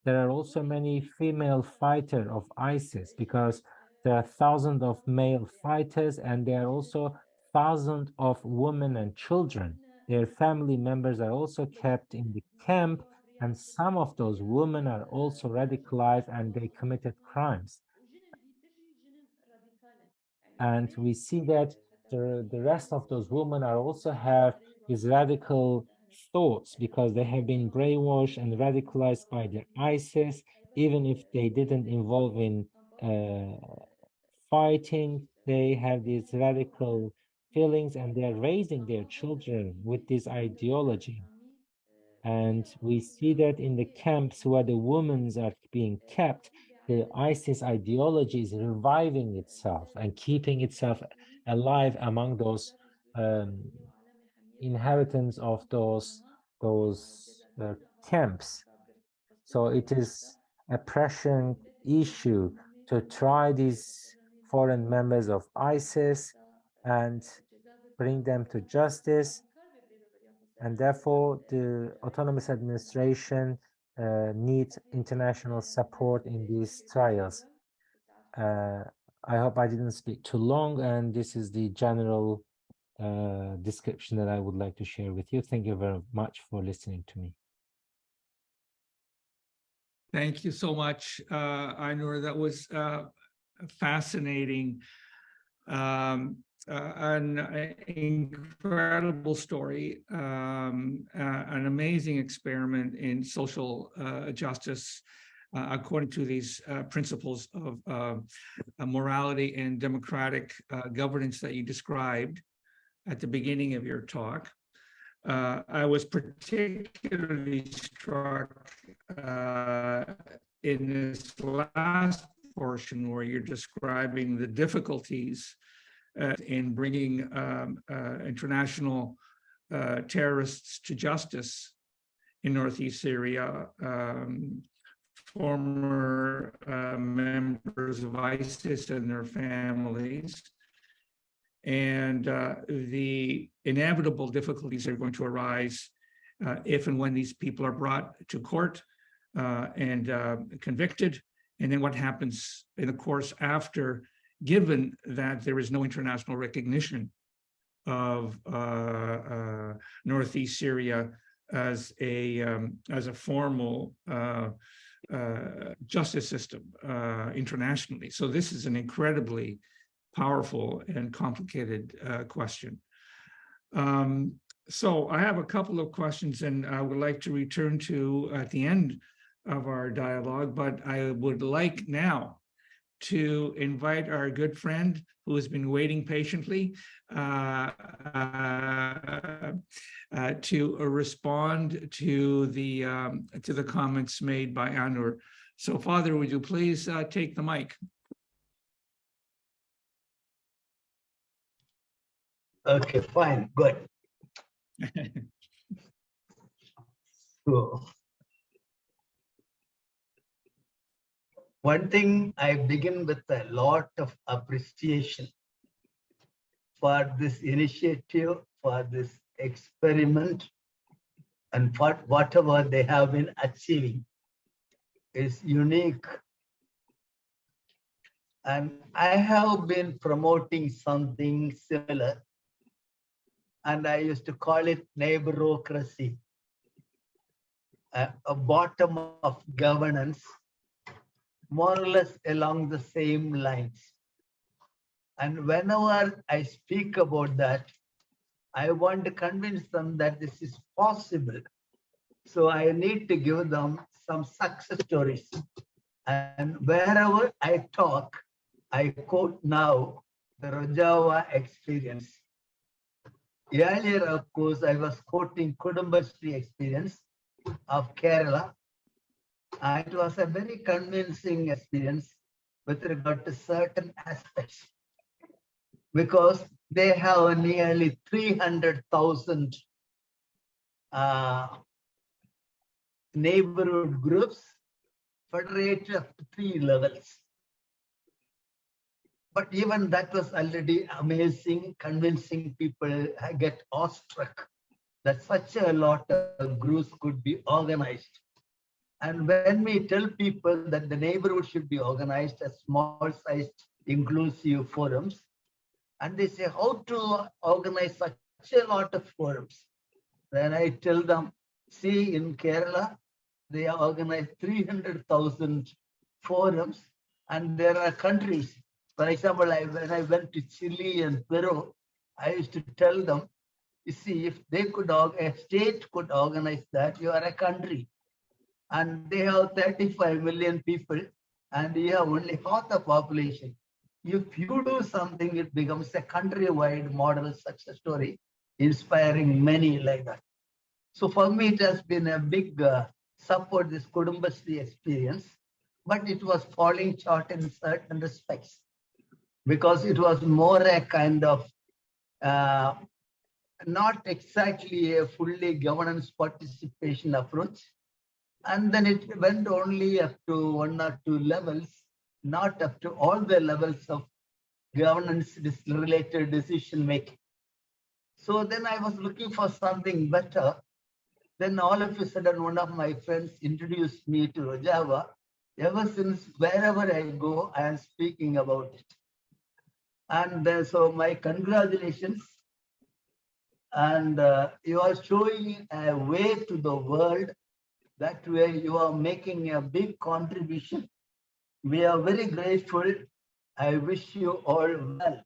there are also many female fighters of ISIS, because there are thousands of male fighters, and there are also thousands of women and children. Their family members are also kept in the camp, and some of those women are also radicalized and they committed crimes. And we see that the rest of those women are also have these radical thoughts because they have been brainwashed and radicalized by the ISIS, even if they didn't involve in fighting, they have these radical feelings and they're raising their children with this ideology. And we see that in the camps where the women are being kept, the ISIS ideology is reviving itself and keeping itself alive among those inhabitants of those camps. So it is a prescient issue to try these foreign members of ISIS and bring them to justice. And therefore, the autonomous administration needs international support in these trials. I hope I didn't speak too long, and this is the general description that I would like to share with you. Thank you very much for listening to me. Thank you so much, Aynur. That was fascinating. An incredible story, an amazing experiment in social justice according to these principles of morality and democratic governance that you described at the beginning of your talk. I was particularly struck in this last portion where you're describing the difficulties in bringing international terrorists to justice in Northeast Syria, former members of ISIS and their families, and the inevitable difficulties that are going to arise if and when these people are brought to court and convicted, and then what happens in the course after, given that there is no international recognition of Northeast Syria as a formal justice system internationally. So this is an incredibly powerful and complicated question. So I have a couple of questions, and I would like to return to at the end of our dialogue, but I would like now to invite our good friend who has been waiting patiently to respond to the comments made by Aynur. So, Father, would you please take the mic? Okay, fine, good. So, one thing, I begin with a lot of appreciation for this initiative, for this experiment, and for whatever they have been achieving is unique. And I have been promoting something similar, and I used to call it neighborocracy, a bottom of governance, more or less along the same lines. And whenever I speak about that, I want to convince them that this is possible. So I need to give them some success stories. And wherever I talk, I quote now the Rojava experience. Earlier, of course, I was quoting Kudumbashree experience of Kerala. It was a very convincing experience with regard to certain aspects, because they have nearly 300,000 neighborhood groups federated up to 3 levels. But even that was already amazing, convincing people get awestruck that such a lot of groups could be organized. And when we tell people that the neighborhood should be organized as small-sized inclusive forums, and they say, how to organize such a lot of forums? Then I tell them, see, in Kerala, they organize 300,000 forums, and there are countries. For example, when I went to Chile and Peru, I used to tell them You see, if they could, a state could organize that, you are a country. And they have 35 million people, and you have only half the population. If you do something, it becomes a countrywide model success story, inspiring many like that. So for me, it has been a big support, this Kudumbasri experience, but it was falling short in certain respects because it was more a kind of not exactly a fully governance participation approach. And then it went only up to 1 or 2 levels, not up to all the levels of governance related decision making. So then I was looking for something better. Then all of a sudden, one of my friends introduced me to Rojava. Ever since, wherever I go, I am speaking about it. And so my congratulations. And you are showing a way to the world. That way you are making a big contribution. We are very grateful. I wish you all well.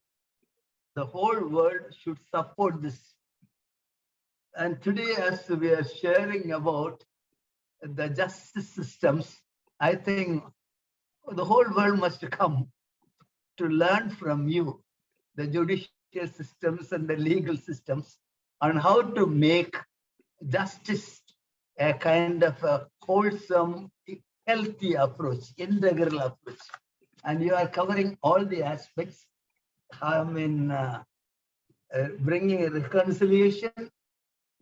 The whole world should support this. And today, as we are sharing about the justice systems, I think the whole world must come to learn from you, the judicial systems and the legal systems, on how to make justice a kind of a wholesome, healthy approach, integral approach. And you are covering all the aspects. I mean, bringing a reconciliation,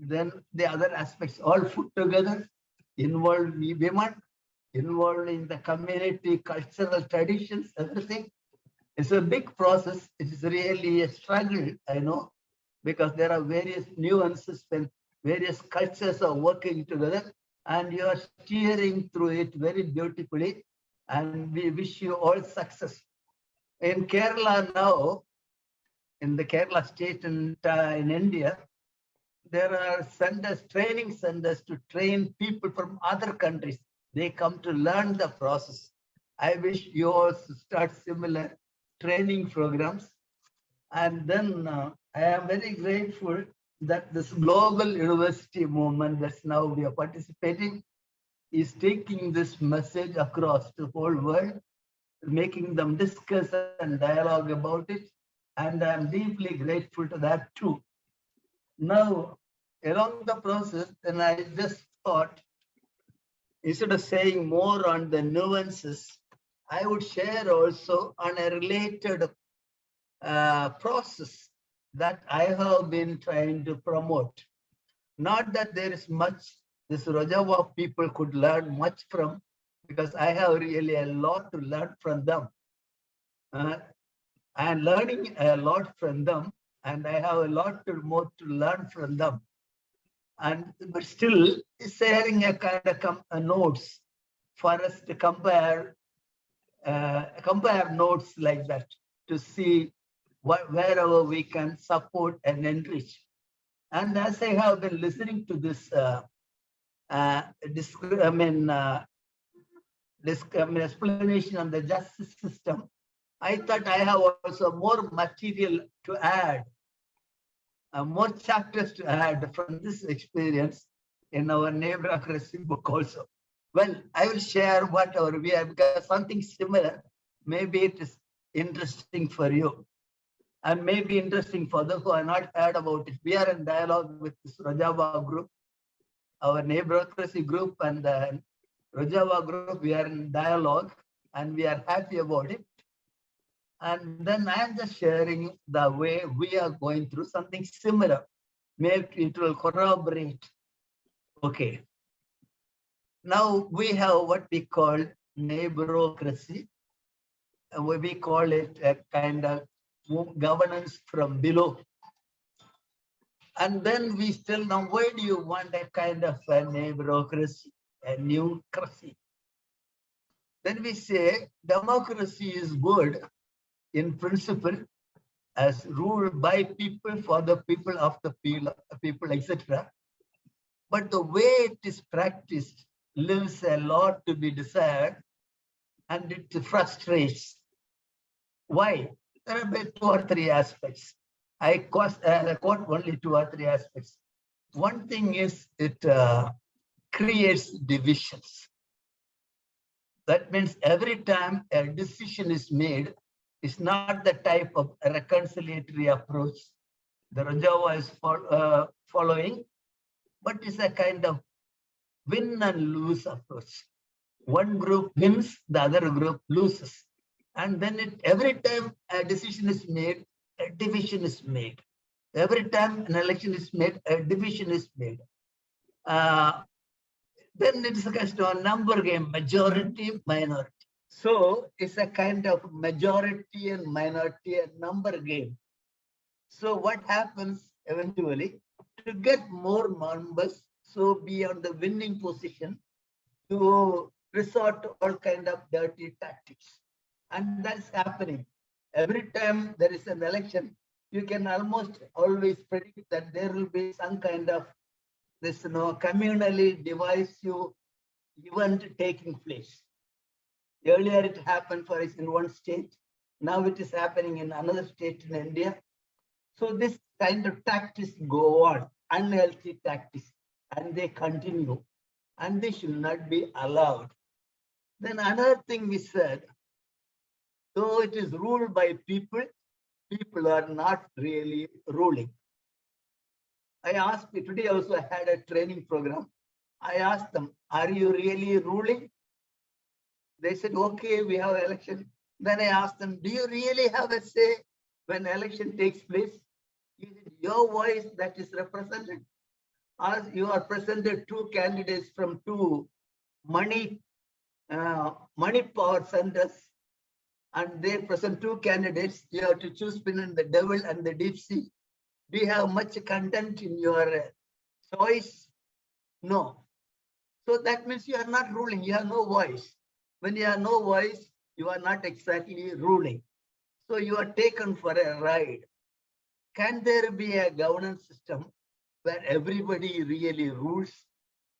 then the other aspects all put together, involve women, involved in the community, cultural traditions, everything. It's a big process. It is really a struggle, I know, because there are various nuances and various cultures are working together, and you are steering through it very beautifully. And we wish you all success. In Kerala now, in the Kerala state and in India, there are centers, training centers to train people from other countries. They come to learn the process. I wish you also start similar training programs. And then I am very grateful that this global university movement that's now we are participating is taking this message across the whole world, making them discuss and dialogue about it. And I'm deeply grateful to that too. Now, along the process, then I just thought, instead of saying more on the nuances, I would share also on a related process that I have been trying to promote. Not that there is much this Rojava people could learn much from, because I have really a lot to learn from them. I'm learning a lot from them, and I have a lot more to learn from them. But still sharing a kind of notes for us to compare notes like that to see wherever we can support and enrich. And as I have been listening to this, explanation on the justice system, I thought I have also more material to add, more chapters to add from this experience in our Bureaucracy book also. Well, I will share whatever we have, because something similar, maybe it is interesting for you. And maybe interesting for those who are not heard about it. We are in dialogue with this Rojava group, our Bureaucracy group and the Rojava group. We are in dialogue and we are happy about it. And then I'm just sharing the way we are going through something similar. Maybe it will corroborate. Okay. Now we have what we call Bureaucracy. We call it a kind of governance from below. And then we still know, why do you want a kind of a bureaucracy, a newcracy? Then we say democracy is good in principle, as ruled by people, for the people, of the people, etc. But the way it is practiced leaves a lot to be desired, and it frustrates. Why? There are 2 or 3 aspects. I quote only 2 or 3 aspects. One thing is it creates divisions. That means every time a decision is made, it's not the type of reconciliatory approach the Rojava is following, but it's a kind of win and lose approach. One group wins, the other group loses. And then every time a decision is made, a division is made. Every time an election is made, a division is made. Then it's a kind of number game, majority, minority. So it's a kind of majority and minority and number game. So what happens eventually, to get more members, so be on the winning position, to resort to all kind of dirty tactics. And that's happening. Every time there is an election, you can almost always predict that there will be some kind of this communally divisive event taking place. Earlier it happened for us in one state. Now it is happening in another state in India. So this kind of tactics go on, unhealthy tactics, and they continue, and they should not be allowed. Then another thing we said, though it is ruled by people, people are not really ruling. I asked, today also I had a training program. I asked them, are you really ruling? They said, okay, we have an election. Then I asked them, do you really have a say when election takes place? Is it your voice that is represented? As you are presented 2 candidates from 2 money power centers, and they present 2 candidates, you have to choose between the devil and the deep sea. Do you have much content in your choice? No. So that means you are not ruling, you have no voice. When you have no voice, you are not exactly ruling. So you are taken for a ride. Can there be a governance system where everybody really rules,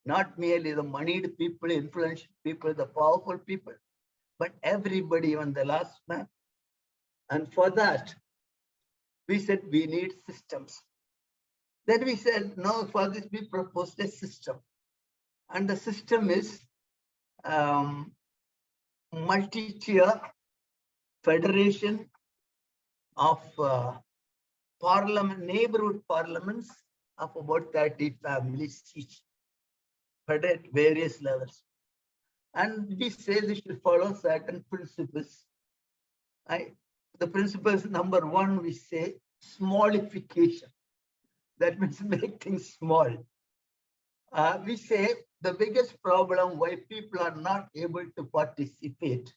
not merely the moneyed people, influential people, the powerful people, but everybody, even the last man? And for that, we said we need systems. Then we said, no, for this we proposed a system. And the system is multi-tier federation of neighborhood parliaments of about 30 families each, but at various levels. And we say they should follow certain principles. The principles, number 1, we say smallification. That means make things small. We say the biggest problem why people are not able to participate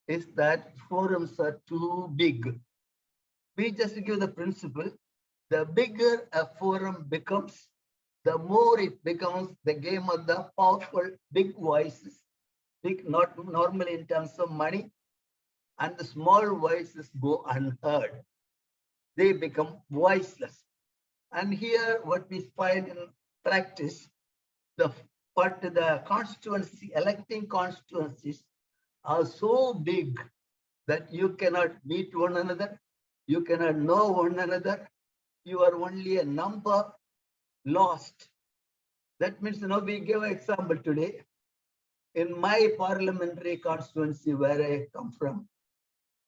is that forums are too big. We just give the principle, the bigger a forum becomes, the more it becomes the game of the powerful big voices, big, not normally in terms of money, and the small voices go unheard. They become voiceless. And here what we find in practice, the constituency, electing constituencies are so big that you cannot meet one another, you cannot know one another, you are only a number lost. That means, we give an example today. In my parliamentary constituency where I come from,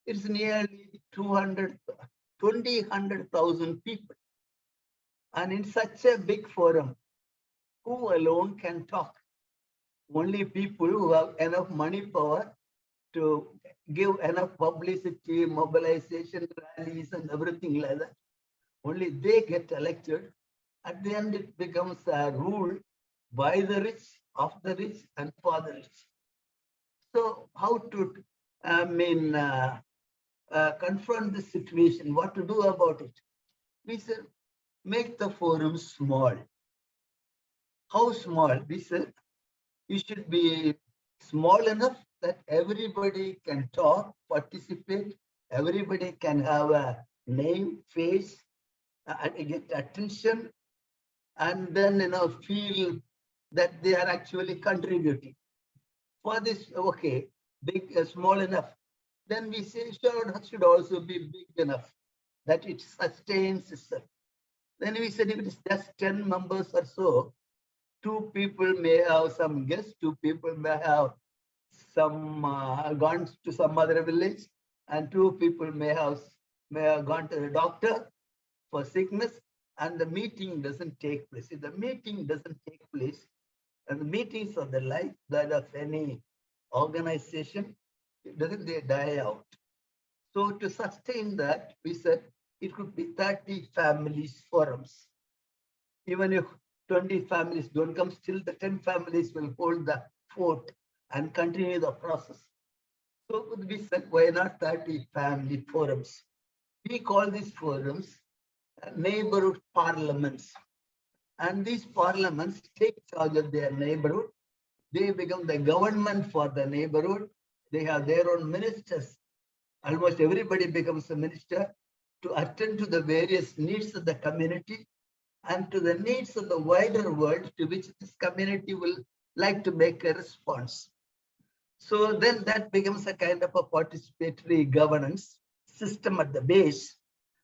it's nearly 100,000 people. And in such a big forum, who alone can talk? Only people who have enough money power to give enough publicity, mobilization, rallies, and everything like that. Only they get elected. At the end, it becomes a rule by the rich, of the rich, and for the rich. So how to, confront this situation, what to do about it? We said, make the forum small. How small? We said, you should be small enough that everybody can talk, participate, everybody can have a name, face, and get attention, and then feel that they are actually contributing. For this, okay, big, small enough. Then we say should also be big enough. that it sustains itself. Then we said if it is just 10 members or so, 2 people may have some guests, 2 people may have some gone to some other village, and 2 people may have gone to the doctor for sickness, and the meeting doesn't take place. If the meeting doesn't take place, and the meetings of the life that of any organization, doesn't they die out? So to sustain that, we said it could be 30 families forums. Even if 20 families don't come, still the 10 families will hold the fort and continue the process. So we said, why not 30 family forums? We call these forums neighborhood parliaments. And these parliaments take charge of their neighborhood. They become the government for the neighborhood. They have their own ministers. Almost everybody becomes a minister to attend to the various needs of the community and to the needs of the wider world to which this community will like to make a response. So then that becomes a kind of a participatory governance system at the base,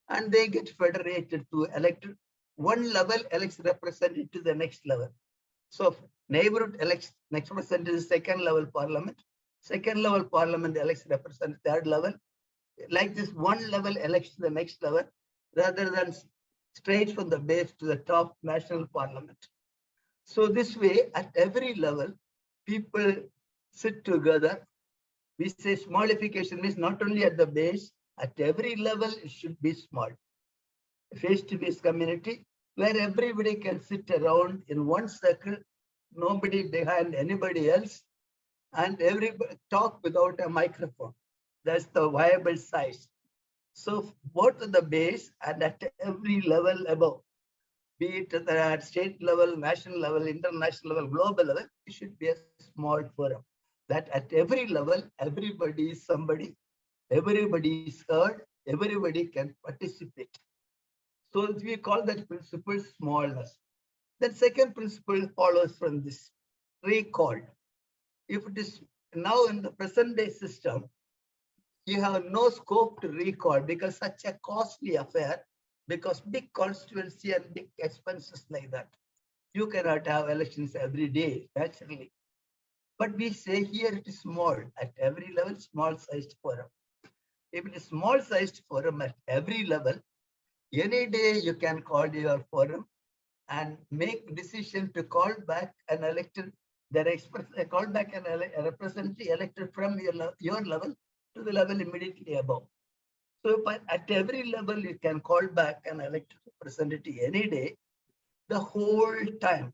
and they get federated to elect one level, elects representative to the next level. So neighborhood elects next representative to second level parliament. Second level parliament elects representative third level. Like this, one level elects the next level rather than straight from the base to the top national parliament. So this way, at every level, people sit together. We say smallification means not only at the base, at every level, it should be small. Face-to-face community where everybody can sit around in one circle, nobody behind anybody else, and everybody talk without a microphone. That's the viable size. So both at the base and at every level above, be it at state level, national level, international level, global level, it should be a small forum. That at every level, everybody is somebody, everybody is heard, everybody can participate. So we call that principle smallness. The second principle follows from this, recall. If it is now in the present day system, you have no scope to recall because such a costly affair, because big constituency and big expenses like that. You cannot have elections every day, naturally. But we say here it is small, at every level, small sized forum. If it is small sized forum at every level, any day you can call your forum and make decision to call back an elected, call back a representative elected from your level to the level immediately above. So at every level, you can call back an elected representative any day, the whole time,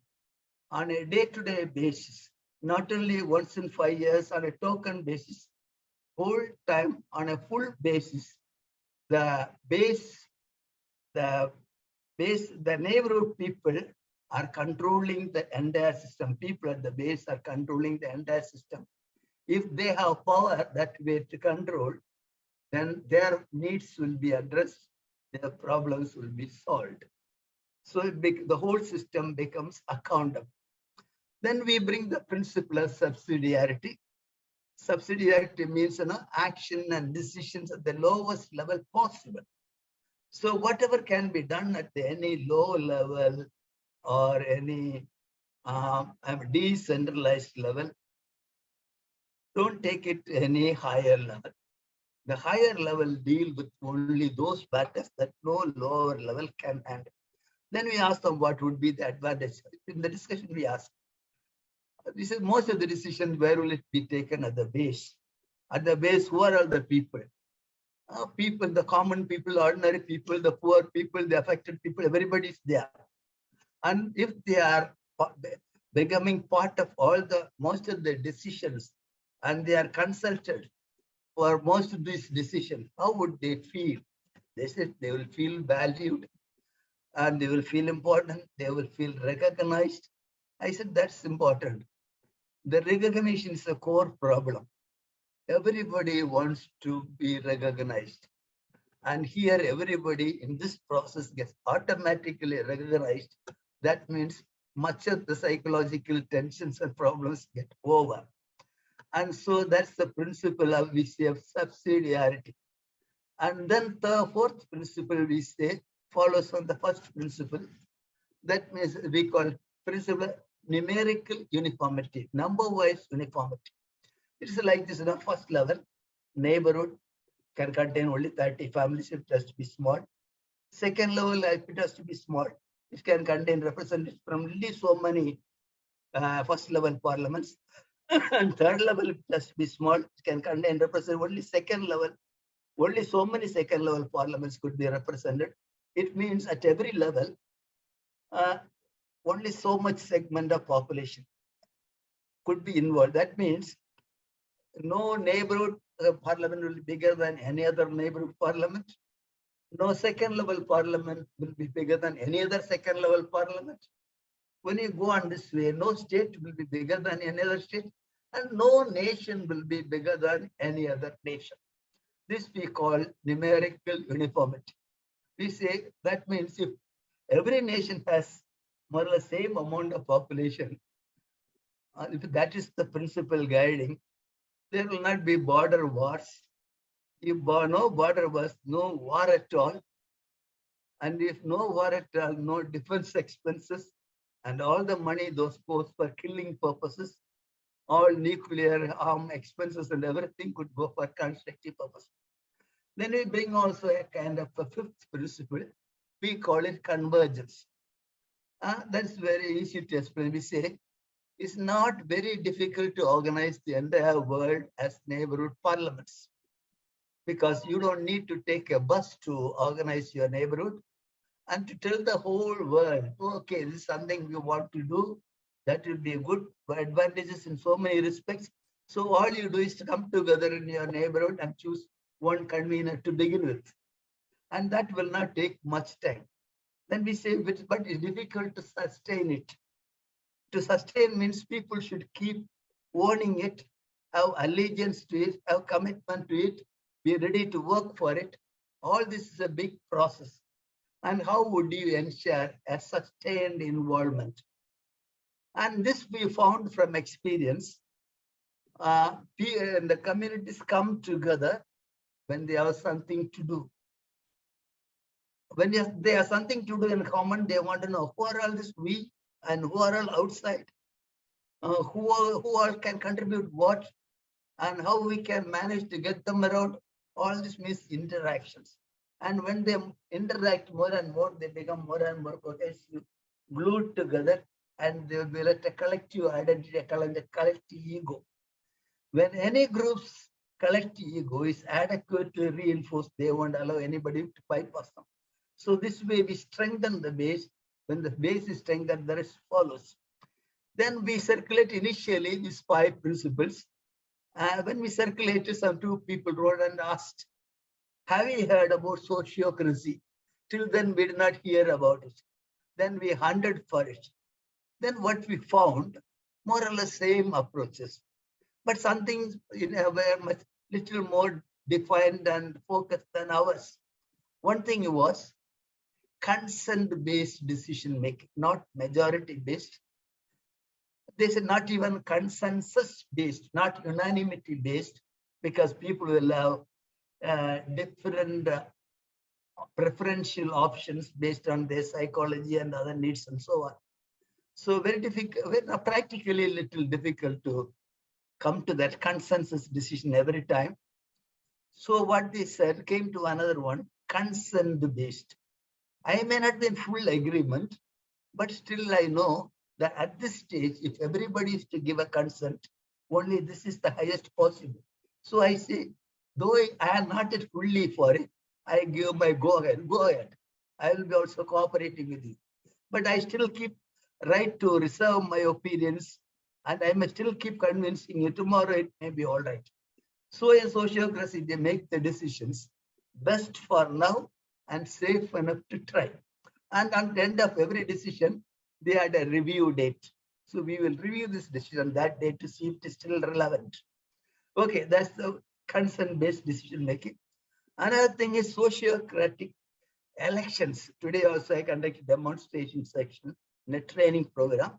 on a day-to-day basis, not only once in 5 years on a token basis, whole time on a full basis. The neighborhood people are controlling the entire system. People at the base are controlling the entire system. If they have power that way to control, then their needs will be addressed, their problems will be solved. So the whole system becomes accountable. Then we bring the principle of subsidiarity. Subsidiarity means action and decisions at the lowest level possible. So whatever can be done at any low level or any decentralized level, don't take it to any higher level. The higher level deal with only those matters that no lower level can handle. Then we ask them what would be the advantage. In the discussion we ask, this is most of the decisions, where will it be taken at the base? At the base, who are all the people? People, the common people, ordinary people, the poor people, the affected people, everybody is there. And if they are becoming part of most of the decisions, and they are consulted for most of these decisions, how would they feel? They said they will feel valued and they will feel important. They will feel recognized. I said that's important. The recognition is a core problem. Everybody wants to be recognized. And here everybody in this process gets automatically recognized. That means much of the psychological tensions and problems get over. And so that's the principle of we say of subsidiarity. And then the fourth principle we say follows on the first principle. That means we call principle numerical uniformity, number-wise uniformity. It's like this, first level, neighborhood can contain only 30 families, it has to be small. Second level, if it has to be small, it can contain representatives from only so many first level parliaments. And third level, it has to be small, it can contain represent only second level. Only so many second level parliaments could be represented. It means at every level, only so much segment of population could be involved. That means no neighborhood parliament will be bigger than any other neighborhood parliament. No second level parliament will be bigger than any other second level parliament. When you go on this way, no state will be bigger than any other state, and no nation will be bigger than any other nation. This we call numerical uniformity. We say that means if every nation has more or less same amount of population, if that is the principle guiding, there will not be border wars. If no border wars, no war at all. And if no war at all, no defense expenses, and all the money those goes for killing purposes, all nuclear arm expenses and everything could go for constructive purposes. Then we bring also a kind of a fifth principle. We call it convergence. That's very easy to explain. We say it's not very difficult to organize the entire world as neighborhood parliaments, because you don't need to take a bus to organize your neighborhood and to tell the whole world, okay, this is something we want to do. That will be good advantages in so many respects. So all you do is to come together in your neighborhood and choose one convener to begin with. And that will not take much time. Then we say, but it's difficult to sustain it. To sustain means people should keep owning it, have allegiance to it, have commitment to it, be ready to work for it. All this is a big process. And how would you ensure a sustained involvement? And this we found from experience. The communities come together when they have something to do. When they have something to do in common, they want to know who are all this we and who are all outside, who all can contribute what, and how we can manage to get them around. All this means interactions. And when they interact more and more, they become more and more cohesive, glued together, and they will be like a collective identity, a collective ego. When any group's collective ego is adequately reinforced, they won't allow anybody to bypass them. So this way we strengthen the base. When the base is strengthened, the rest follows. Then we circulate initially these 5 principles. When we circulated, some 2 people wrote and asked, have you heard about sociocracy? Till then, we did not hear about it. Then we hunted for it. Then what we found, more or less same approaches, but something in a way much little more defined and focused than ours. One thing was consent-based decision making, not majority-based. They said not even consensus-based, not unanimity-based, because people will have different preferential options based on their psychology and other needs and so on. So very difficult, practically a little difficult to come to that consensus decision every time. So what they said came to another one, consent-based. I may not be in full agreement, but still I know that at this stage, if everybody is to give a consent, only this is the highest possible. So I say, though I am not yet fully for it, I give my go ahead. I will be also cooperating with you. But I still keep right to reserve my opinions, and I may still keep convincing you tomorrow it may be all right. So in sociocracy, they make the decisions best for now and safe enough to try. And at the end of every decision, they had a review date. So we will review this decision that day to see if it is still relevant. Okay, that's the consent-based decision making. Another thing is sociocratic elections. Today also I conduct a demonstration section in a training program.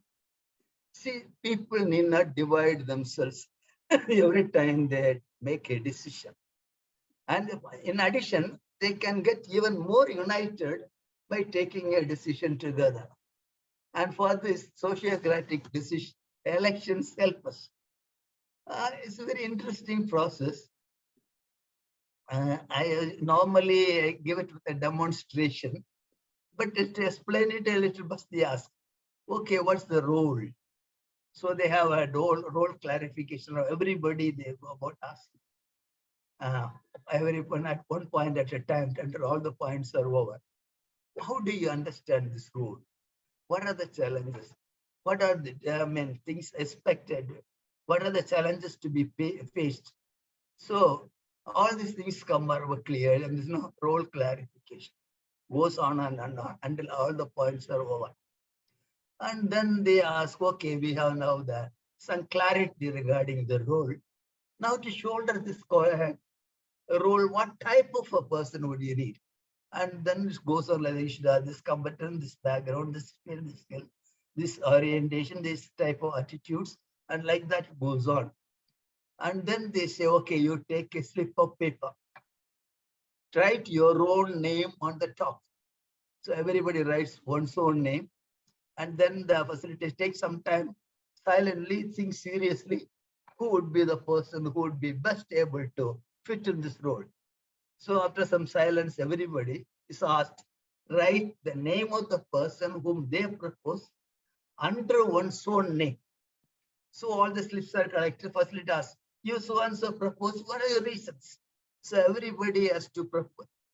See, people need not divide themselves every time they make a decision. And in addition, they can get even more united by taking a decision together. And for this, sociocratic decision elections help us. It's a very interesting process. I normally give it with a demonstration, but to explain it a little, must they ask, okay, what's the role? So they have a role clarification of everybody. They go about asking. At one point at a time, until all the points are over. How do you understand this role? What are the challenges? What are the things expected? What are the challenges to be faced? So all these things come over clear, and there's no role clarification. Goes on and on until all the points are over. And then they ask, okay, we have now some clarity regarding the role. Now to shoulder this role, what type of a person would you need? And then it goes on like this competence, this background, this skill, this orientation, this type of attitudes, and like that goes on. And then they say, okay, you take a slip of paper, write your own name on the top. So everybody writes one's own name. And then the facilitator takes some time, silently think seriously, who would be the person who would be best able to fit in this role. So after some silence, everybody is asked, write the name of the person whom they propose under one's own name. So all the slips are collected. Facilitator asks, you so-and-so propose, what are your reasons? So everybody has to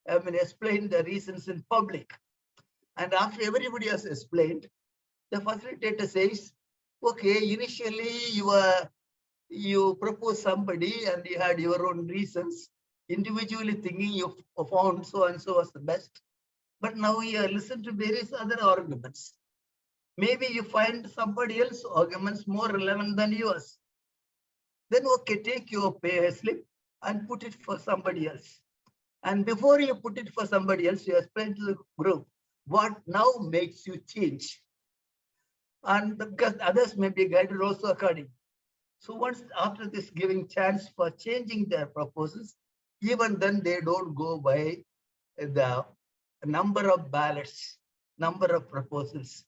explain the reasons in public. And after everybody has explained, the facilitator says, okay, initially you propose somebody and you had your own reasons. Individually thinking you found so-and-so was the best. But now you listen to various other arguments. Maybe you find somebody else's arguments more relevant than yours. Then, okay, take your pay slip and put it for somebody else. And before you put it for somebody else, you explain to the group what now makes you change. And because others may be guided also accordingly. So once after this giving chance for changing their proposals, even then they don't go by the number of ballots, number of proposals,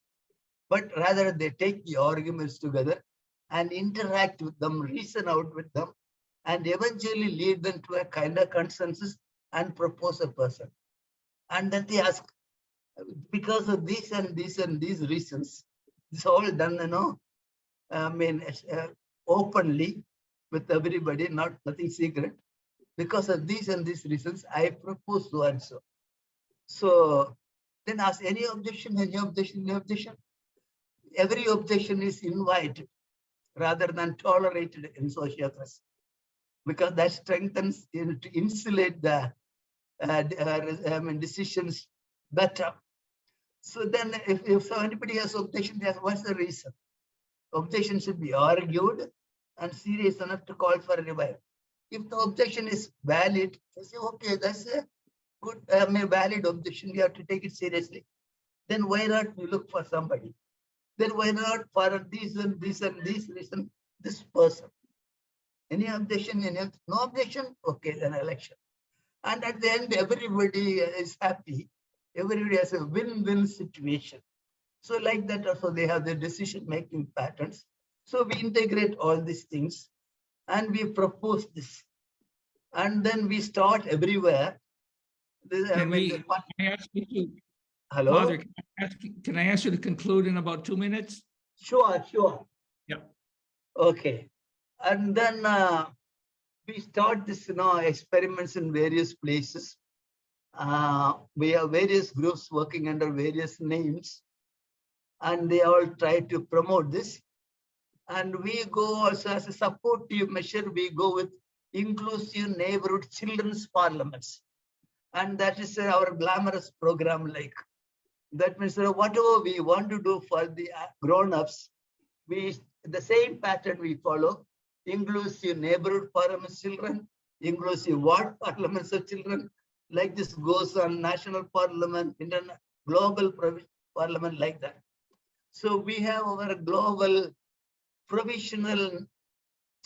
but rather they take the arguments together and interact with them, reason out with them, and eventually lead them to a kind of consensus and propose a person. And then they ask, because of these and these and these reasons, it's all done, openly with everybody, nothing secret. Because of these and these reasons, I propose so and so. So then ask any objection, any objection, any objection. Every objection is invited rather than tolerated in sociocracy, because that strengthens to insulate the decisions better. So then if anybody has objection, they ask, what's the reason? Objection should be argued and serious enough to call for a revival. If the objection is valid, they say, okay, that's a good, valid objection. We have to take it seriously. Then why not we look for somebody? Then why not for these and these and these reason, this person? Any objection? No objection? Okay, then election. And at the end, everybody is happy. Everybody has a win-win situation. So like that also they have their decision-making patterns. So we integrate all these things and we propose this. And then we start everywhere. Can I ask you to, Hello? Father, can I ask you to conclude in about 2 minutes? Sure. Yep. Okay. And then we start this, experiments in various places. We have various groups working under various names, and they all try to promote this. And we go also as a supportive measure, we go with inclusive neighborhood children's parliaments. And that is our glamorous program like. That means whatever we want to do for the grown-ups, the same pattern we follow, inclusive neighborhood parliaments children, inclusive ward parliaments of children, like this goes on national parliament, global parliament like that. So we have our global provisional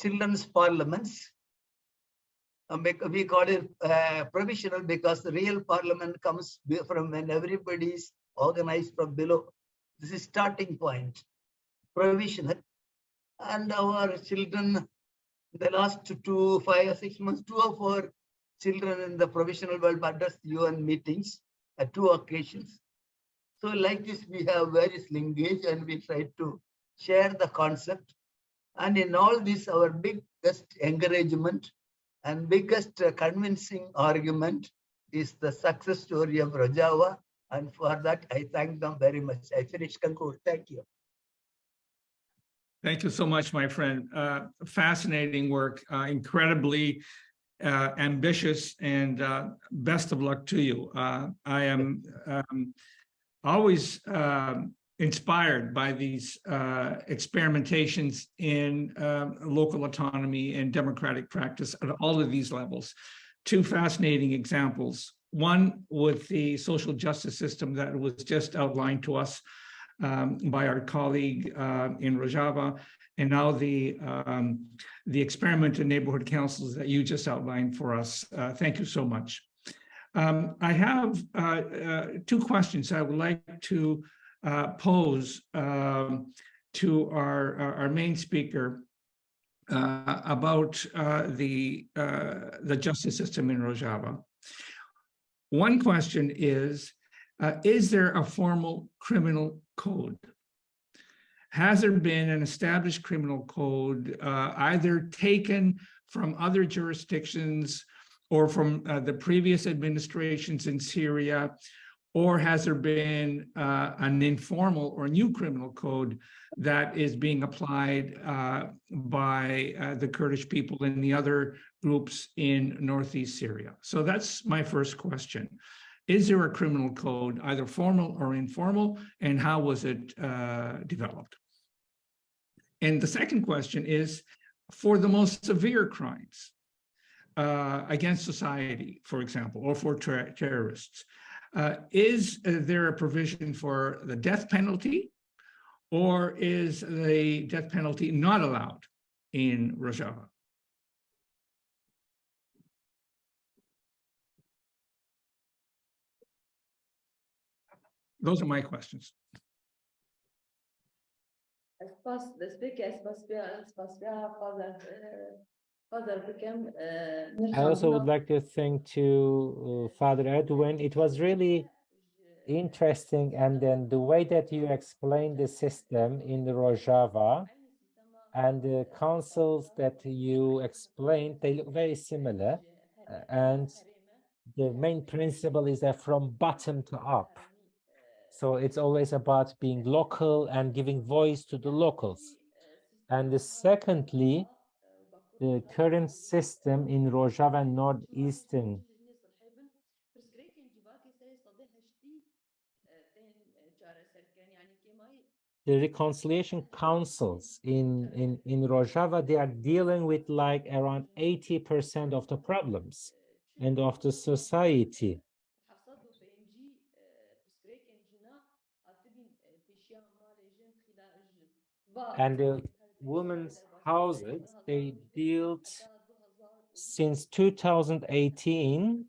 children's parliaments, we call it provisional because the real parliament comes from when everybody is organized from below. This is starting point, provisional. And our children, the last 5 or 6 months, 2 of our children in the provisional world addressed UN meetings at 2 occasions. So like this, we have various linkage and we try to share the concept. And in all this, our biggest encouragement and biggest convincing argument is the success story of Rojava. And for that, I thank them very much. I finish, conclude. Thank you. Thank you so much, my friend. Fascinating work, incredibly ambitious, and best of luck to you. I am always inspired by these experimentations in local autonomy and democratic practice at all of these levels. 2 fascinating examples. One with the social justice system that was just outlined to us by our colleague in Rojava, and now the experiment in neighborhood councils that you just outlined for us. Thank you so much. I have 2 questions I would like to pose to our main speaker about the justice system in Rojava. One question is there a formal criminal code? Has there been an established criminal code either taken from other jurisdictions or from the previous administrations in Syria, or has there been an informal or new criminal code that is being applied by the Kurdish people and the other groups in Northeast Syria? So that's my first question. Is there a criminal code, either formal or informal, and how was it developed? And the second question is, for the most severe crimes against society, for example, or for terrorists, is there a provision for the death penalty, or is the death penalty not allowed in Rojava? Those are my questions. I also would like to thank to Father Edwin. It was really interesting, and then the way that you explained the system in the Rojava and the councils that you explained, they look very similar, and the main principle is that from bottom to up. So it's always about being local and giving voice to the locals. And secondly, the current system in Rojava and northeastern, the reconciliation councils in Rojava, they are dealing with like around 80% of the problems and of the society. And the women's houses, they dealt since 2018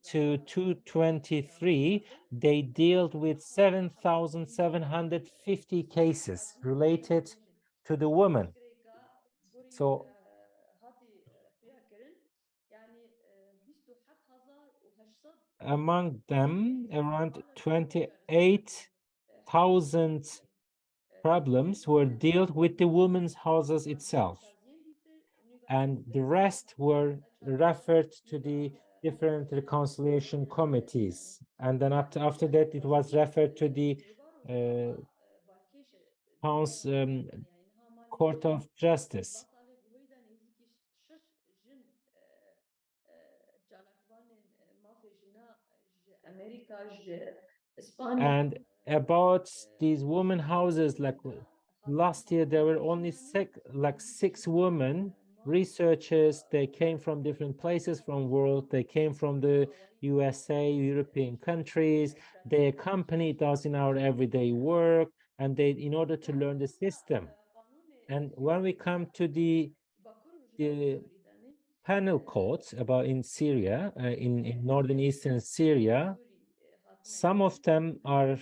to 2023, they dealt with 7,750 cases related to the women. So among them, around 28,000 problems were dealt with the women's houses itself, and the rest were referred to the different reconciliation committees, and then after that it was referred to the Court of Justice. And about these women houses, like last year there were only six women researchers. They came from different places from world. They came from the USA, European countries. They accompanied us in our everyday work, and they in order to learn the system. And when we come to the penal codes about in Syria, in northern eastern Syria. Some of them are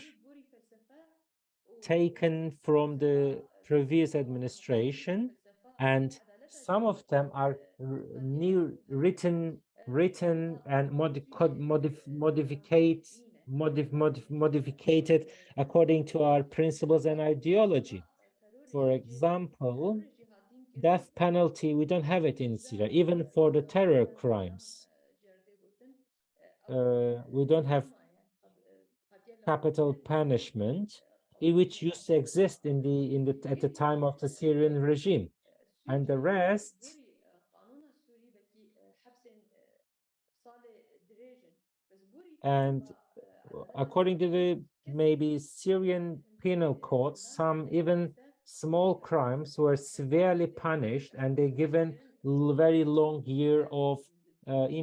taken from the previous administration, and some of them are new written and modified according to our principles and ideology. For example, death penalty, we don't have it in Syria, even for the terror crimes. We don't have capital punishment, which used to exist at the time of the Syrian regime, and the rest. And according to the maybe Syrian penal code, some even small crimes were severely punished, and they given very long year of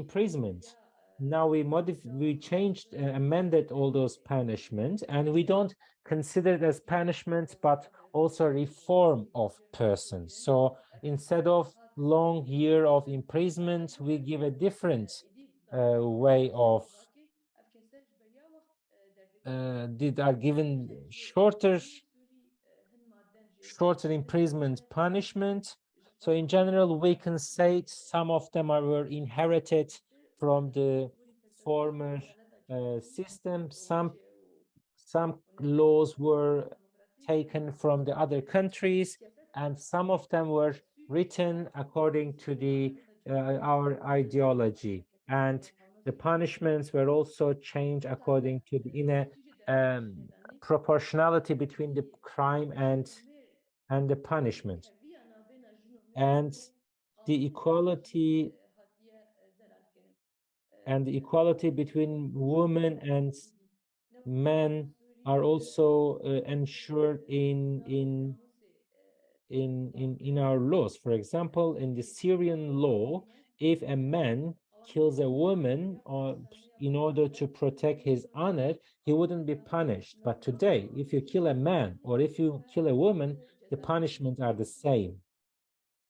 imprisonment. Now we changed, amended all those punishments, and we don't consider it as punishment, but also reform of persons. So instead of long year of imprisonment, we give a different way of are given shorter imprisonment punishment. So in general, we can say some of them were inherited from the former system. Some laws were taken from the other countries, and some of them were written according to our ideology. And the punishments were also changed according to the proportionality between the crime and the punishment. And the equality between women and men are also ensured in our laws. For example, in the Syrian law, if a man kills a woman in order to protect his honor, he wouldn't be punished. But today, if you kill a man or if you kill a woman, the punishments are the same.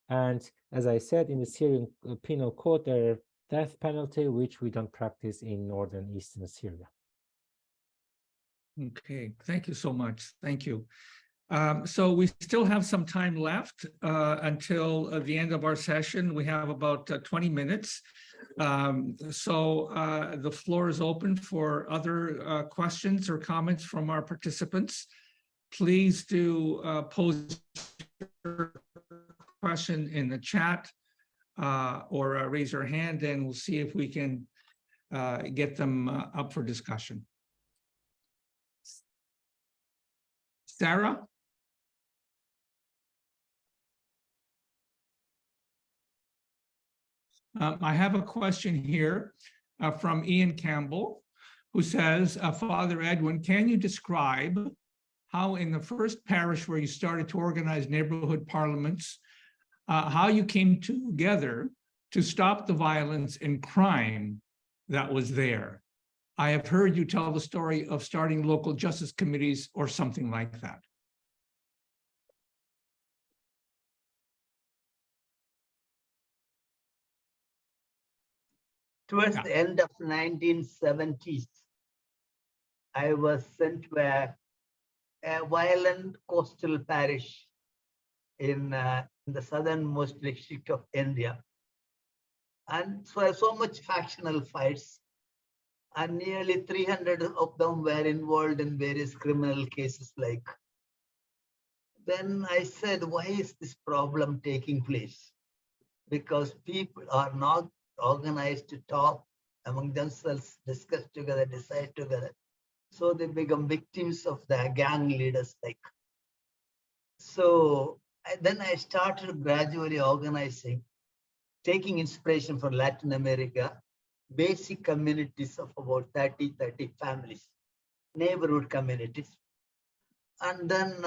And as I said, in the Syrian penal code, there are death penalty, which we don't practice in northern eastern Syria. Okay, thank you so much. Thank you. So we still have some time left until the end of our session. We have about 20 minutes. So the floor is open for other questions or comments from our participants. Please do pose your question in the chat or raise your hand, and we'll see if we can get them up for discussion. Sarah? I have a question here from Ian Campbell, who says, Father Edwin, can you describe how in the first parish where you started to organize neighborhood parliaments, how you came together to stop the violence and crime that was there? I have heard you tell the story of starting local justice committees or something like that. Towards the end of 1970s, I was sent to a violent coastal parish in the southernmost district of India. And so much factional fights, and nearly 300 of them were involved in various criminal cases like. Then I said, why is this problem taking place? Because people are not organized to talk among themselves, discuss together, decide together. So they become victims of the gang leaders like. So then I started gradually organizing, taking inspiration from Latin America, basic communities of about 30 families, neighborhood communities. And then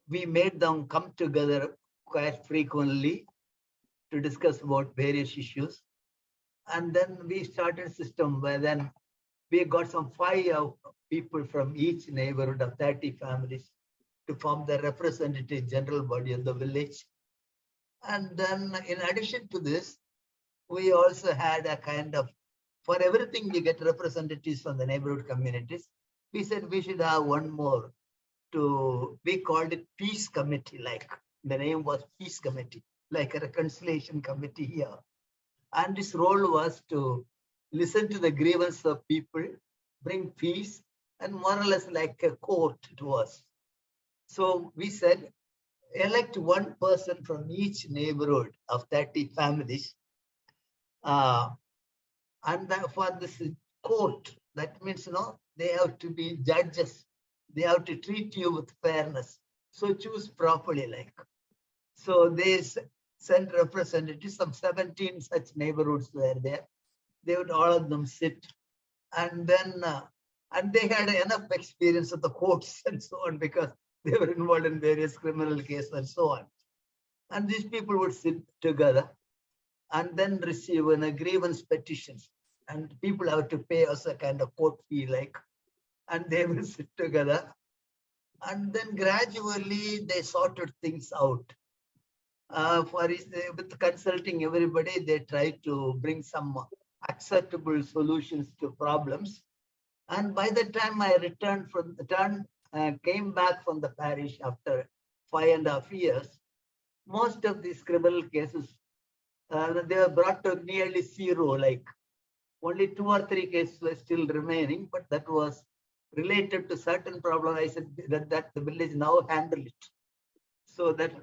we made them come together quite frequently to discuss about various issues. And then we started a system where then we got some 5 people from each neighborhood of 30 families to form the representative general body of the village. And then in addition to this, we also had a kind of, for everything we get representatives from the neighborhood communities. We said we should have one more we called it Peace Committee, like the name was Peace Committee, like a reconciliation committee here. And this role was to listen to the grievance of people, bring peace, and more or less like a court to us. So we said, elect one person from each neighborhood of 30 families. And for this court, that means, they have to be judges. They have to treat you with fairness. So choose properly, like. So they sent representatives, some 17 such neighborhoods were there. They would all of them sit. And then, and they had enough experience of the courts and so on, because they were involved in various criminal cases and so on. And these people would sit together and then receive grievance petitions. And people have to pay us a kind of court fee, like, and they will sit together. And then gradually they sorted things out. With consulting everybody, they tried to bring some acceptable solutions to problems. And by the time I came back from the parish after 5.5 years, most of these criminal cases, they were brought to nearly zero, like only 2 or 3 cases were still remaining, but that was related to certain problem. I said that the village now handle it. So that,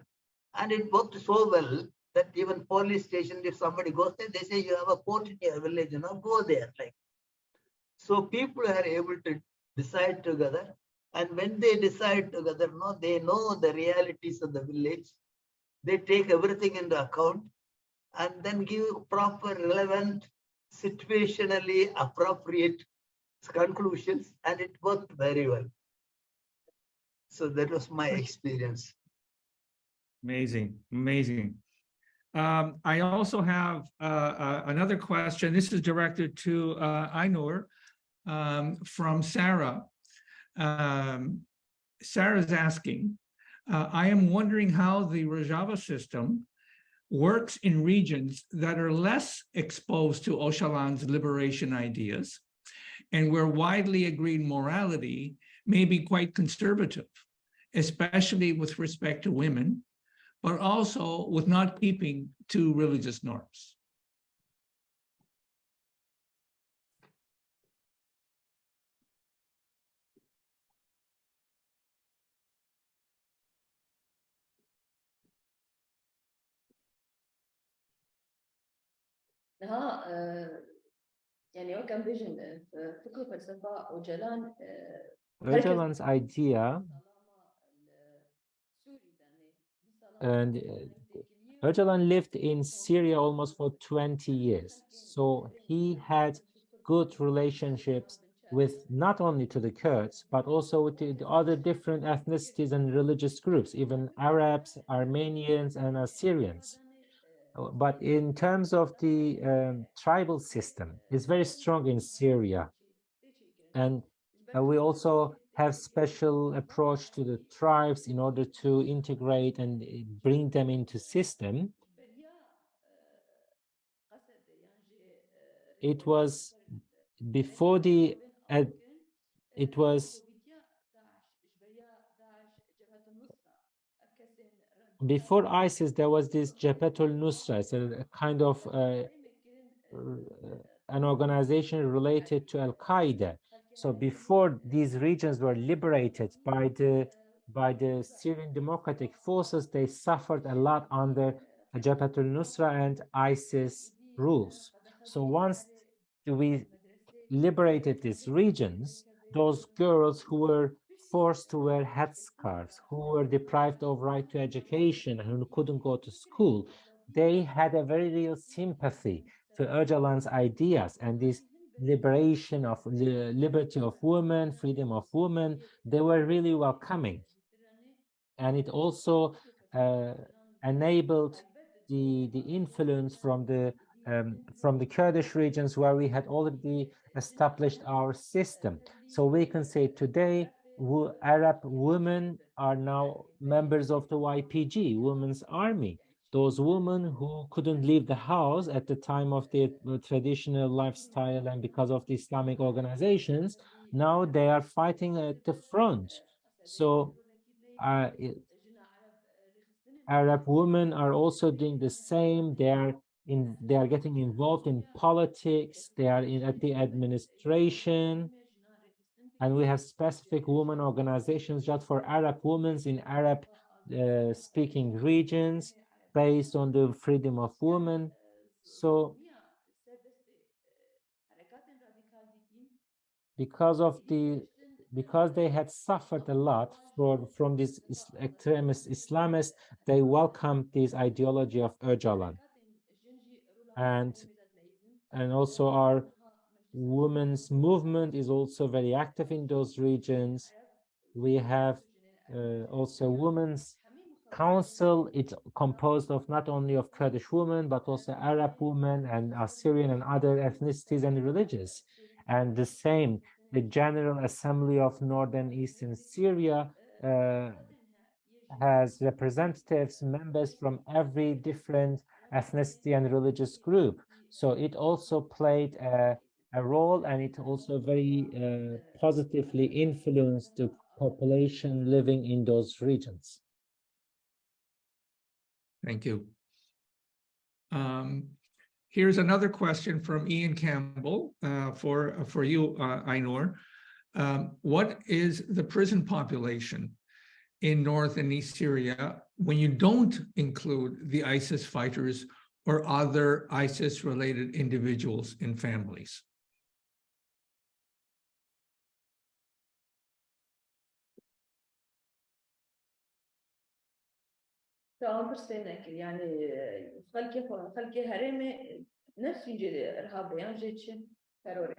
and it worked so well that even police station, if somebody goes there, they say you have a court in your village, go there. Like, so people are able to decide together. And when they decide together, they know the realities of the village. They take everything into account and then give proper, relevant, situationally appropriate conclusions, and it worked very well. So that was my experience. Amazing, amazing. I also have another question. This is directed to Aynur from Sarah. Sarah's asking, I am wondering how the Rojava system works in regions that are less exposed to Öcalan's liberation ideas and where widely agreed morality may be quite conservative, especially with respect to women, but also with not keeping to religious norms. يعني هو كان فيجن فكره فلسفه وجلان Öcalan's idea, and Öcalan lived in Syria almost for 20 years. So he had good relationships with not only to the Kurds, but also with the other different ethnicities and religious groups, even Arabs, Armenians, and Assyrians. But in terms of the tribal system, it's very strong in Syria. And we also have special approach to the tribes in order to integrate and bring them into system. It was before it was before ISIS, there was this Jabhat al-Nusra, a kind of an organization related to Al-Qaeda. So before these regions were liberated by the Syrian Democratic Forces, they suffered a lot under Jabhat al-Nusra and ISIS rules. So once we liberated these regions, those girls who were forced to wear headscarves, who were deprived of right to education and who couldn't go to school, they had a very real sympathy to Öcalan's ideas and this liberation of the liberty of women, freedom of women. They were really welcoming. And it also enabled the influence from the Kurdish regions where we had already established our system. So we can say today, Arab women are now members of the YPG, Women's Army. those women who couldn't leave the house at the time of their traditional lifestyle and because of the Islamic organizations, now they are fighting at the front. So Arab women are also doing the same. They are getting involved in politics. They are at the administration, and we have specific women organizations just for Arab women in Arab speaking regions based on the freedom of women. So because they had suffered a lot from these extremist Islamists, they welcomed this ideology of Öcalan. And also our women's movement is also very active in those regions. We have also women's council. It's composed of not only of Kurdish women, but also Arab women and Assyrian and other ethnicities and religions. And the same, the General Assembly of Northern Eastern Syria has representatives, members from every different ethnicity and religious group. So it also played a role, and it also very positively influenced the population living in those regions. Thank you. Here's another question from Ian Campbell for you, Aynur. What is the prison population in North and East Syria when you don't include the ISIS fighters or other ISIS-related individuals and families? خلقي هرمي نفس يجي إرهاب يعني جيتش تروري.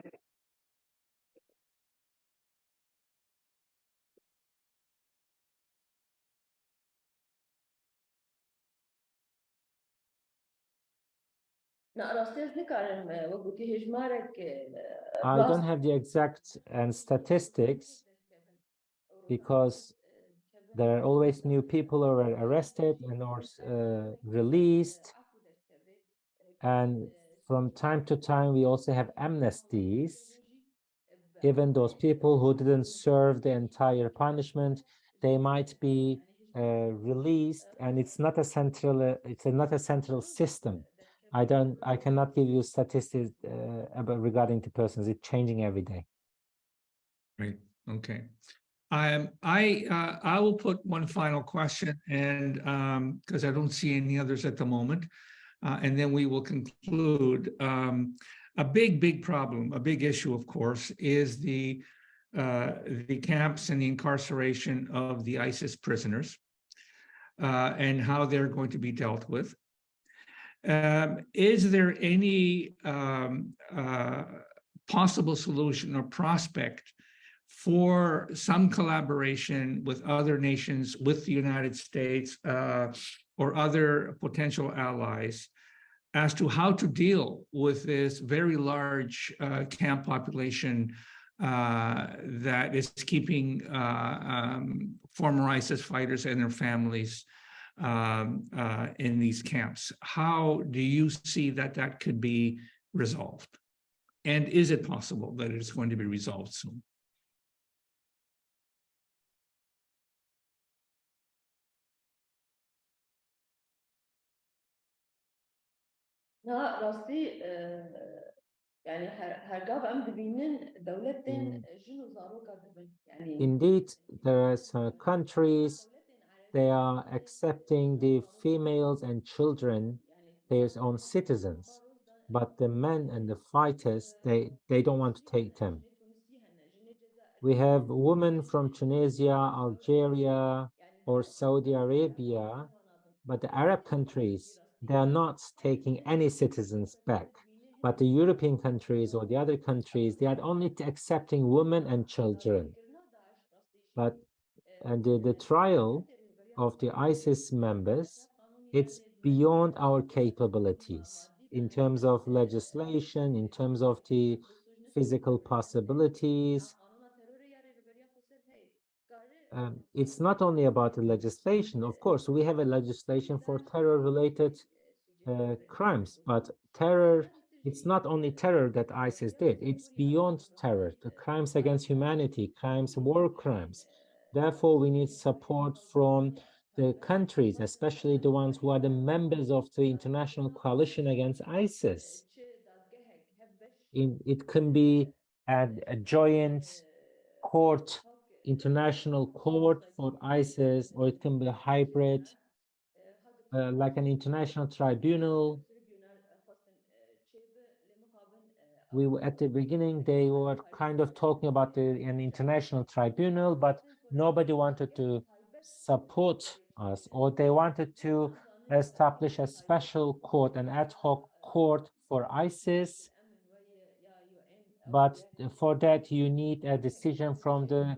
I don't have the exact statistics because there are always new people who are arrested and or released. And from time to time, we also have amnesties. Even those people who didn't serve the entire punishment, they might be released, and it's not a central system. I cannot give you statistics regarding the persons. It's changing every day. Right. Okay. I will put one final question, and because I don't see any others at the moment, and then we will conclude. A big problem, a big issue, of course, is the camps and the incarceration of the ISIS prisoners and how they're going to be dealt with. Is there any possible solution or prospect for some collaboration with other nations, with the United States or other potential allies, as to how to deal with this very large camp population that is keeping former ISIS fighters and their families in these camps? How do you see that could be resolved? And is it possible that it's going to be resolved soon? راسي يعني هرجع أم دبينن دولتين جنو زاروكا دبن يعني. Indeed, there are some countries, they are accepting the females and children, their own citizens, but the men and the fighters, they don't want to take them. We have women from Tunisia, Algeria, or Saudi Arabia, but the Arab countries, they are not taking any citizens back. But the European countries or the other countries, they are only accepting women and children. But the trial of the ISIS members, it's beyond our capabilities in terms of legislation, in terms of the physical possibilities. it's not only about the legislation. Of course, we have a legislation for terror-related crimes, but terror, it's not only terror that ISIS did, it's beyond terror, the crimes against humanity, crimes, war crimes. Therefore, we need support from the countries, especially the ones who are the members of the international coalition against ISIS. It can be a joint court, international court for ISIS, or it can be a hybrid, like an international tribunal. We were at the beginning, they were kind of talking about an international tribunal, but nobody wanted to support us, or they wanted to establish a special court, an ad hoc court for ISIS. But for that, you need a decision from the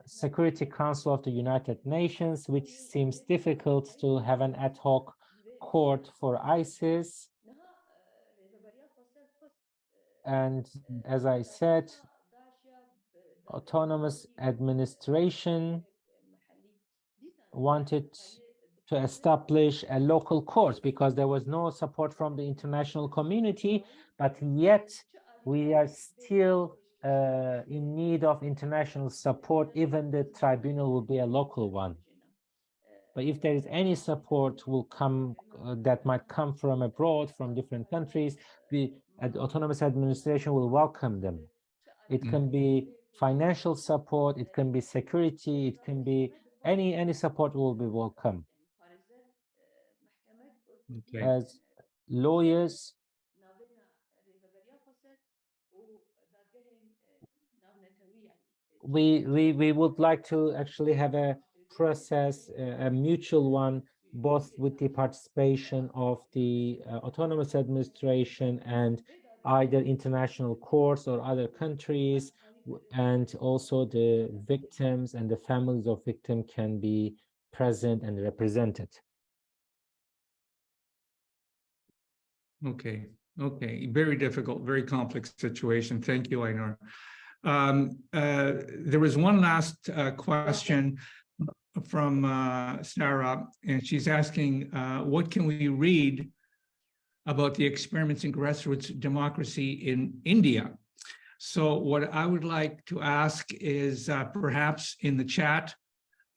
Security Council of the United Nations, which seems difficult to have an ad hoc court for ISIS. And as I said, autonomous administration wanted to establish a local court because there was no support from the international community, but yet we are still in need of international support. Even the tribunal will be a local one. But if there is any support will come that might come from abroad, from different countries, the autonomous administration will welcome them. It can be financial support, it can be security, it can be any support will be welcome. Okay. As lawyers, we would like to actually have a process, a mutual one, both with the participation of the autonomous administration and either international courts or other countries, and also the victims and the families of victims can be present and represented. Okay. Very difficult, very complex situation. Thank you, Aynur. There was one last question from Sarah, and she's asking, what can we read about the experiments in grassroots democracy in India? So what I would like to ask is perhaps in the chat,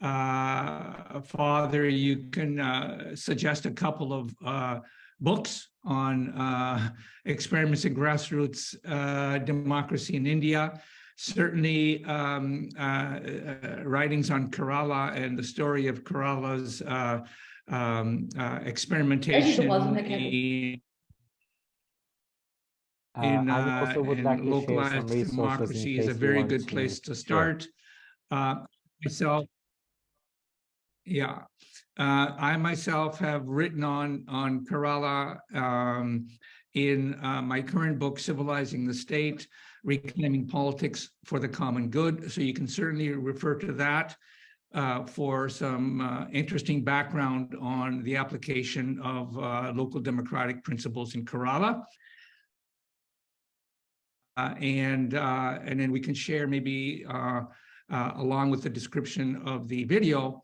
Father, you can suggest a couple of books on experiments in grassroots democracy in India. Certainly writings on Kerala and the story of Kerala's experimentation in I also would like to share some localized resources democracy is a very good place to start. Myself, yeah, I myself have written on Kerala in my current book, Civilizing the State, Reclaiming Politics for the Common Good. So you can certainly refer to that for some interesting background on the application of local democratic principles in Kerala. And then we can share maybe along with the description of the video,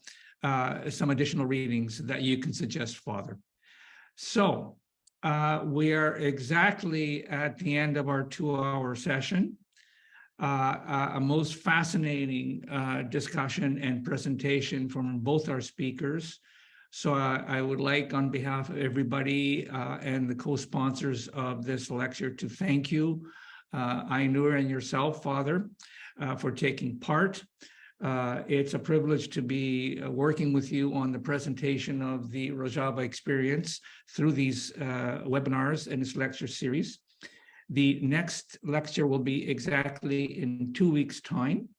some additional readings that you can suggest, Father. So we are exactly at the end of our 2-hour session. A most fascinating discussion and presentation from both our speakers. So I would like, on behalf of everybody and the co-sponsors of this lecture, to thank you, Aynur and yourself, Father, for taking part. It's a privilege to be working with you on the presentation of the Rojava experience through these webinars and this lecture series. The next lecture will be exactly in 2 weeks' time.